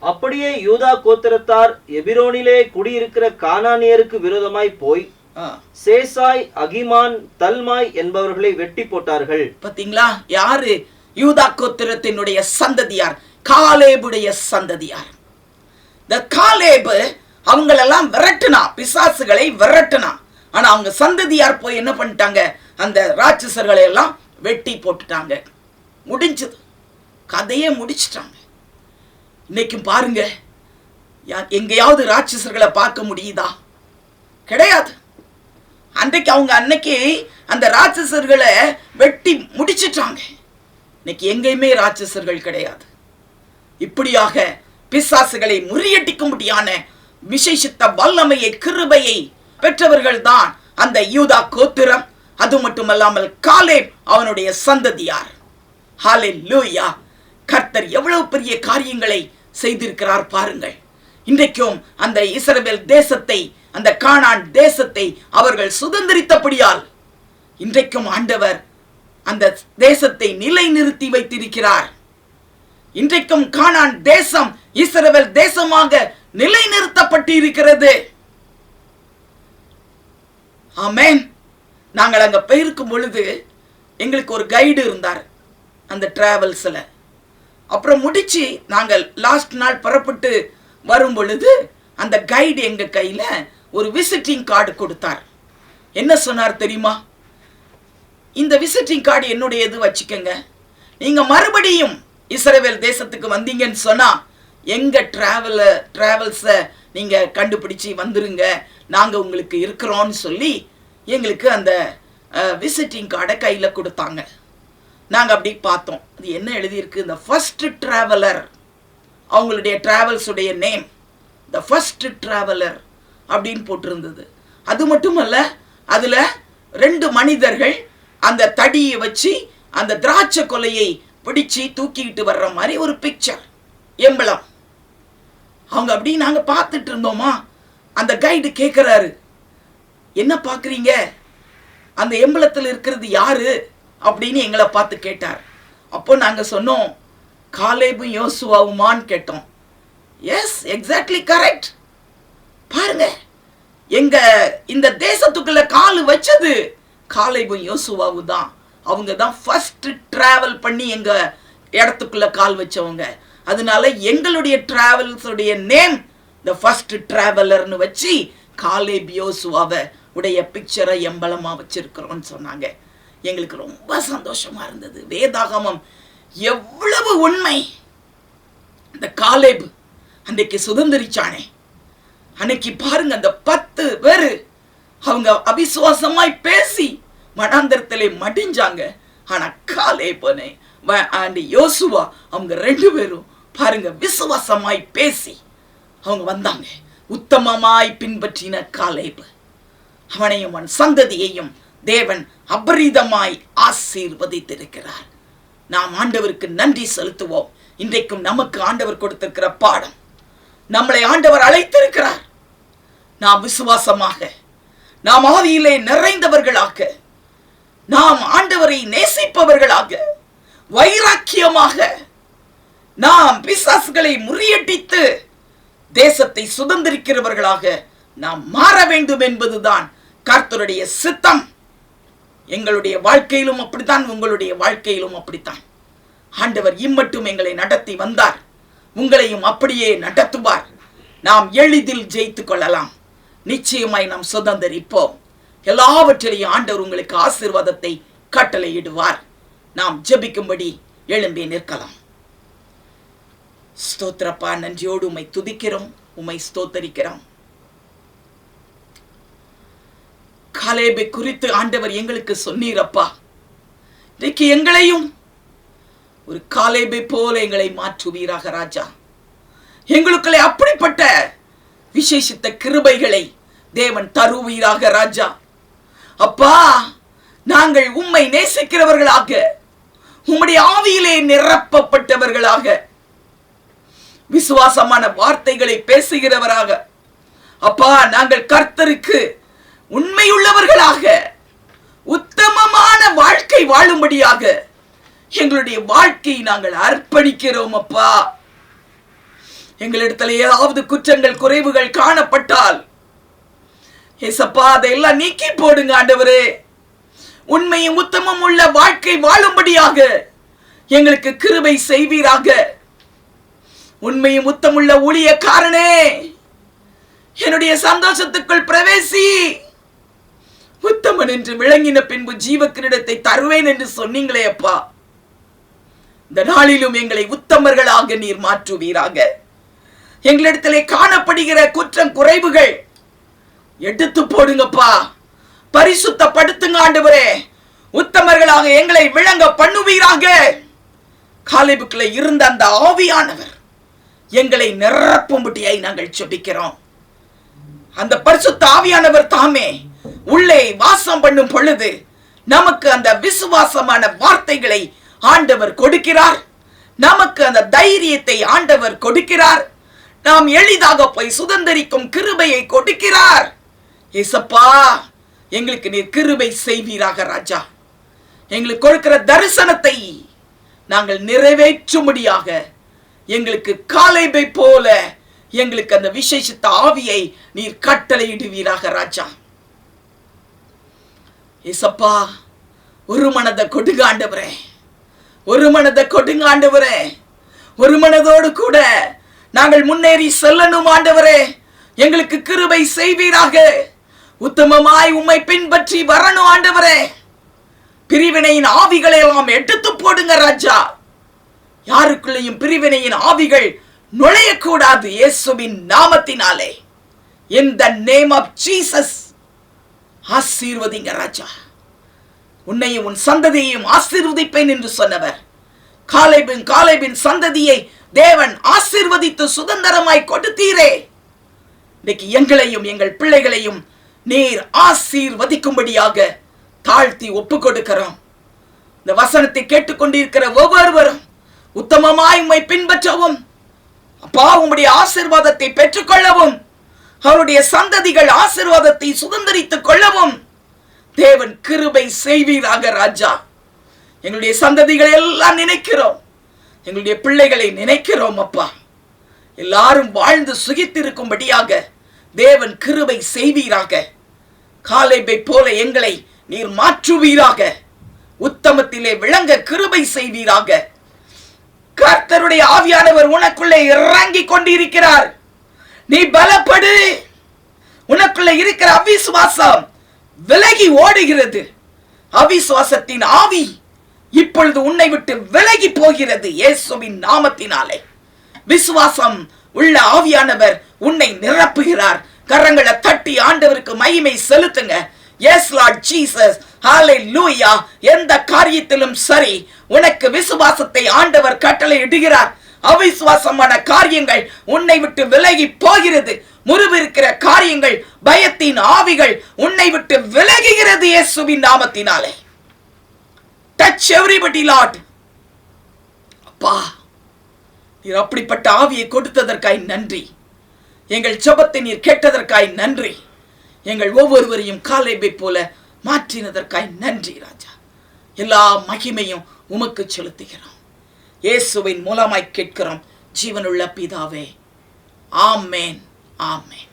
அப்படியே யூதா கோத்திரத்தார் எபிரோனிலே குடியிருக்கிற கானானியருக்கு விரோதமாய் போய் சேசாய், அகிமான், தல்மாய் என்பவர்களை வெட்டி போட்டார்கள்.
பாத்தீங்களா? யாரு? யூதா கோத்திரத்தினுடைய சந்ததியார், காலேபுடைய சந்ததியார். இந்த காலேபு அவங்களெல்லாம் விரட்டுனா, பிசாசுகளை விரட்டுனா. ஆனா அவங்க சந்ததியார் போய் என்ன பண்ணிட்டாங்க, அந்த ராட்சசர்களை எல்லாம் வெட்டி போட்டுட்டாங்க. முடிஞ்சது, கதையே முடிச்சிட்டாங்க. இன்னைக்கும் பாருங்க, எங்கேயாவது ராட்சசர்களை பார்க்க முடியுதா? கிடையாது. அன்னைக்கு அந்த ராட்சசர்களை வெட்டி முடிச்சிட்டாங்க. இன்னைக்கு எங்கேயுமே ராட்சசர்கள் கிடையாது. இப்படியாக பிசாசுகளை முறியடிக்கும்படியான விசேஷித்த வல்லமையை, கிருபையை பெற்றவர்கள் தான் அந்த யூதா கோத்திரம். அது மட்டுமல்லாமல் காலேப் அவனுடைய சந்ததியார். ஹல்லேலூயா. கர்த்தர் எவ்வளவு பெரிய காரியங்களை செய்திருக்கிறார் பாருங்கள். இன்றைக்கும் அந்த இஸ்ரவேல் தேசத்தை, அந்த கானான் தேசத்தை அவர்கள் சுதந்திரித்தபடியால் இன்றைக்கும் ஆண்டவர் அந்த தேசத்தை நிலைநிறுத்தி வைத்திருக்கிறார். இன்றைக்கும் கானான் தேசம் இஸ்ரவேல் தேசமாக நிலைநிறுத்தப்பட்டு இருக்கிறது. ஆமென். நாங்கள் அங்க போயிருக்கும் பொழுது எங்களுக்கு ஒரு கைடு இருந்தார் அந்த டிராவல்ஸ்ல. அப்புறம் முடிச்சு நாங்கள் லாஸ்ட் நாள் புறப்பட்டு வரும் பொழுது அந்த கைடு எங்க கையில ஒரு விசிட்டிங் கார்டு கொடுத்தார். என்ன சொன்னார் தெரியுமா? இந்த விசிட்டிங் கார்டு என்னுடையது, வச்சுக்கோங்க. நீங்க மறுபடியும் இஸ்ரவேல் தேசத்துக்கு வந்தீங்கன்னு சொன்னா எங்க டிராவல்ஸை நீங்க கண்டுபிடிச்சு வந்துருங்க, நாங்க உங்களுக்கு இருக்கிறோம்னு சொல்லி எங்களுக்கு அந்த விசிட்டிங் கார்டை கையில கொடுத்தாங்க. நாங்க அப்படி பார்த்தோம், அது என்ன எழுதியிருக்கு, இந்த ஃபர்ஸ்ட் டிராவலர், அவங்களுடைய டிராவல்ஸுடைய நேம் த ஃபர்ஸ்ட் டிராவலர் அப்படின்னு போட்டிருந்தது. அது மட்டுமல்ல, அதுல 2 மனிதர்கள் அந்த தடியை வச்சு அந்த திராட்சை கொலையை பிடிச்சு தூக்கிட்டு வர்ற மாதிரி ஒரு பிக்சர், எம்பளம். அவங்க அப்படி நாங்க பார்த்துட்டு இருந்தோமா, அந்த கைடு கேட்கிறாரு, என்ன பாக்குறீங்க, அந்த எம்பளத்தில் இருக்கிறது யாரு அப்படின்னு எங்களை பார்த்து கேட்டார். அப்போ நாங்க சொன்னோம், காலேபும் யோசுவாவுமான்னு கேட்டோம். Yes, exactly correct. பாருங்க, எங்க இந்த தேசத்துக்குள்ள காலு வச்சது காலேபும் யோசுவாவு தான். அவங்க தான் ஃபர்ஸ்ட் டிராவல் பண்ணி இடத்துக்குள்ள கால் வச்சவங்க. அதனால எங்களுடைய டிராவல்ஸ் உடைய நேம் த ஃபர்ஸ்ட் டிராவலர்னு வச்சு காலேப் யோசுவாவை உடைய பிக்சரை எம்பலமா வச்சிருக்கிறோம்னு சொன்னாங்க. எங்களுக்கு ரொம்ப சந்தோஷமா இருந்தது. வேதாகமம் எவ்வளவு உண்மை. இந்த காலேப் அன்றைக்கு சுதந்திரிச்சானே, அன்னைக்கு பாருங்க, அந்த 10 பேரு அவங்க அவிசுவாசமாய் பேசி மனாந்தரத்திலே மடிஞ்சாங்க. ஆனா காலேபனே அண்ட் யோசுவா அவங்க 2 பேரும் பாருங்க விசுவாசமாய் பேசி அவங்க வந்தாங்க. உத்தமமாய் பின்பற்றின காலேப், அவனையும் அவன் சந்ததியையும் தேவன் அபரிதமாய் ஆசீர்வதித்திருக்கிறார். நாம் ஆண்டவருக்கு நன்றி செலுத்துவோம். இன்றைக்கும் நமக்கு ஆண்டவர் கொடுத்திருக்கிற பாடம், நம்மளை ஆண்டவர் அழைத்திருக்கிறார். நாம் விசுவாசமாக, நாம் ஆவியிலே நிறைந்தவர்களாக, நாம் ஆண்டவரை நேசிப்பவர்களாக, வைராக்கியமாக நாம் பிசாசுகளை முறியடித்து தேசத்தை சுதந்திரிக்கிறவர்களாக நாம் மாற வேண்டும் என்பதுதான் கர்த்தருடைய சித்தம். எங்களுடைய வாழ்க்கையிலும் அப்படித்தான், உங்களுடைய வாழ்க்கையிலும் அப்படித்தான். ஆண்டவர் இம்மட்டும் எங்களை நடத்தி வந்தார், உங்களையும் அப்படியே நடத்துவார். நாம் எளிதில் ஜெயித்துக் கொள்ளலாம். நிச்சயமாய் நாம் சுதந்திரிப்போம். எல்லாவற்றிலையும் ஆண்டவர் உங்களுக்கு ஆசீர்வாதத்தை கட்டளையிடுவார். நாம் ஜெபிக்கும்படி எழும்பி நிற்கலாம். ஸ்தோத்திரப்பா, நன்றியோடு உம்மை துதிக்கிறோம், உம்மை ஸ்தோத்தரிக்கிறோம். காலேபை குறித்து ஆண்டவர் எங்களுக்கு சொன்னீரப்பா. இன்றைக்கு எங்களையும் ஒரு காலேபை போல எங்களை மாற்றுவீராக ராஜா. எங்களுக்குள்ளே அப்படிப்பட்ட விசேஷித்த கிருபைகளை தேவன் தருவீராக ராஜா. அப்பா, நாங்கள் உம்மை நேசிக்கிறவர்களாக, உம்முடைய ஆவியிலே நிரப்பப்பட்டவர்களாக, விசுவாசமான வார்த்தைகளை பேசுகிறவராக, அப்பா நாங்கள் கர்த்தருக்கு உண்மையுள்ளவர்களாக, உத்தமமான வாழ்க்கை வாழும்படியாக எங்களுடைய வாழ்க்கையை நாங்கள் அர்ப்பணிக்கிறோம். அப்பா, எங்களிடத்தில் ஏதாவது குற்றங்கள் குறைவுகள் காணப்பட்டால் ஏசப்பா அதையெல்லாம் நீக்கி போடுங்க ஆண்டவரே. உண்மையும் உத்தமம் உள்ள வாழ்க்கை வாழும்படியாக எங்களுக்கு கிருபை செய்வீராக. உண்மையும் உத்தமுள்ள ஊழியக்காரனே, என்னுடைய சந்தோஷத்துக்குள் பிரவேசி. உத்தமன் என்று விளங்கின பின்பு ஜீவ கிரீடத்தை தருவேன் என்று சொன்னீங்களே அப்பா. இந்த நாளிலும் எங்களை உத்தமர்களாக நீர் மாற்றுவீராக. எங்களிடத்திலே காணப்படுகிற குற்றம் குறைவுகள் எடுத்து போடுங்கப்பா, பரிசுத்தப்படுத்துங்க ஆண்டவரே. உத்தமர்களாக எங்களை விளங்க பண்ணுவீராக. காலேபுக்குள்ள இருந்த அந்த ஆவியானவர் எங்களை நிரப்பும்படியாய் நாங்கள் ஜெபிக்கிறோம். அந்த பரிசுத்த ஆவியானவர் தாமே உள்ளே வாசம் பண்ணும் பொழுது நமக்கு அந்த விசுவாசமான வார்த்தைகளை ஆண்டவர் கொடுக்கிறார். நமக்கு அந்த தைரியத்தை ஆண்டவர் கொடுக்கிறார். நாம் எளிதாக போய் சுதந்திரிக்கும் கிருபையை கொடுக்கிறார். ஏசப்பா, எங்களுக்கு நீர் கிருபை செய்வீராக ராஜா. எங்களுக்கு கொடுக்கிற தரிசனத்தை நாங்கள் நிறைவேற்றும்படியாக எங்களுக்கு காலேபை போல எங்களுக்கு அந்த விசேஷித்த ஆவியை நீர் கட்டளையிடுவீராக ராஜா. ஏசப்பா, ஒரு மனதை கொடுங்க ஆண்டவரே, ஒரு மனதை கொடுங்க ஆண்டவரே. ஒரு மனதோடு கூட நாங்கள் முன்னேறி செல்லணும் ஆண்டவரே. எங்களுக்கு கிருபை செய்வீராக. உத்தமமாய் உம்மை பின்பற்றி வரணும் ஆண்டவரே. பிரிவினையின் ஆவிகளை எல்லாம் எடுத்து போடுங்க ராஜா. யாருக்குள்ளேயும் பிரிவினையின் ஆவிகள் நுழையக்கூடாது இயேசுவின் நாமத்தினாலே. In the name of Jesus. ஆசீர்வதிங்க ராஜா. உன்னையும் உன் சந்ததியையும் ஆசீர்வதிப்பேன் என்று சொன்னவர் காலேபின் சந்ததியை தேவன் ஆசீர்வதித்து சுதந்திரமாய் கொடுத்தீரே. இன்னைக்கு எங்களையும் எங்கள் பிள்ளைகளையும் நீர் ஆசீர்வதிக்கும்படியாக தாழ்த்தி ஒப்பு கொடுக்கிறோம். இந்த வசனத்தை கேட்டுக்கொண்டிருக்கிற ஒவ்வொருவரும் உத்தமமாய் உம்மை பின்பற்றவும், அப்பா உம்முடைய ஆசீர்வாதத்தை பெற்றுக்கொள்ளவும், அவருடைய சந்ததிகள் ஆசீர்வாதத்தை சுதந்திரித்துக் கொள்ளவும் தேவன் கிருபை செய்வீராக ராஜா. எங்களுடைய சந்ததிகளை எல்லாம் நினைக்கிறோம், எங்களுடைய பிள்ளைகளை நினைக்கிறோம் அப்பா. எல்லாரும் வாழ்ந்து சுகித்திருக்கும்படியாக தேவன் கிருபை செய்வீராக. காலேபை போல எங்களை நீர் மாற்றுவீராக. உத்தமத்திலே விளங்க கிருபை செய்வீராக. கர்த்தருடைய ஆவியானவர் உனக்குள்ளே இறங்கி கொண்டிருக்கிறார். நீ பலப்படு. உனக்குள்ள இருக்கிற அவிசுவாசம் விலகி ஓடுகிறது. அவிசுவாசத்தின் ஆவி இப்பொழுது உன்னை விட்டு விலகி போகிறது இயேசுவின் நாமத்தினாலே. விசுவாசம் உள்ள ஆவியானவர் உன்னை நிரப்புகிறார். கரங்களை தட்டி ஆண்டவருக்கு மகிமை செலுத்துங்க. Yes Lord Jesus, hallelujah. எந்த காரியத்திலும் சரி உனக்கு விசுவாசத்தை ஆண்டவர் கட்டளை இடுகிறார். அவிசுவாசமான காரியங்கள் உன்னை விட்டு விலகி போகிறது. முறிவிருக்கிற காரியங்கள், பயத்தின் ஆவிகள் உன்னை விட்டு விலகுகிறது இயேசுவின் நாமத்தினாலே. Touch everybody Lord. அப்பா, நீர் அப்படிப்பட்ட ஆவியை கொடுத்ததற்காய் நன்றி. எங்கள் ஜெபத்தை நீர் கேட்டதற்காய் நன்றி. எங்கள் ஒவ்வொருவரையும் காலேபை போல மாற்றினதற்காய் நன்றி ராஜா. எல்லா மகிமையும் உமக்கு செலுத்துகிறோம். இயேசுவின் மூலமாய் கேட்கிறோம் ஜீவனுள்ள பிதாவே. ஆமென், ஆமென்.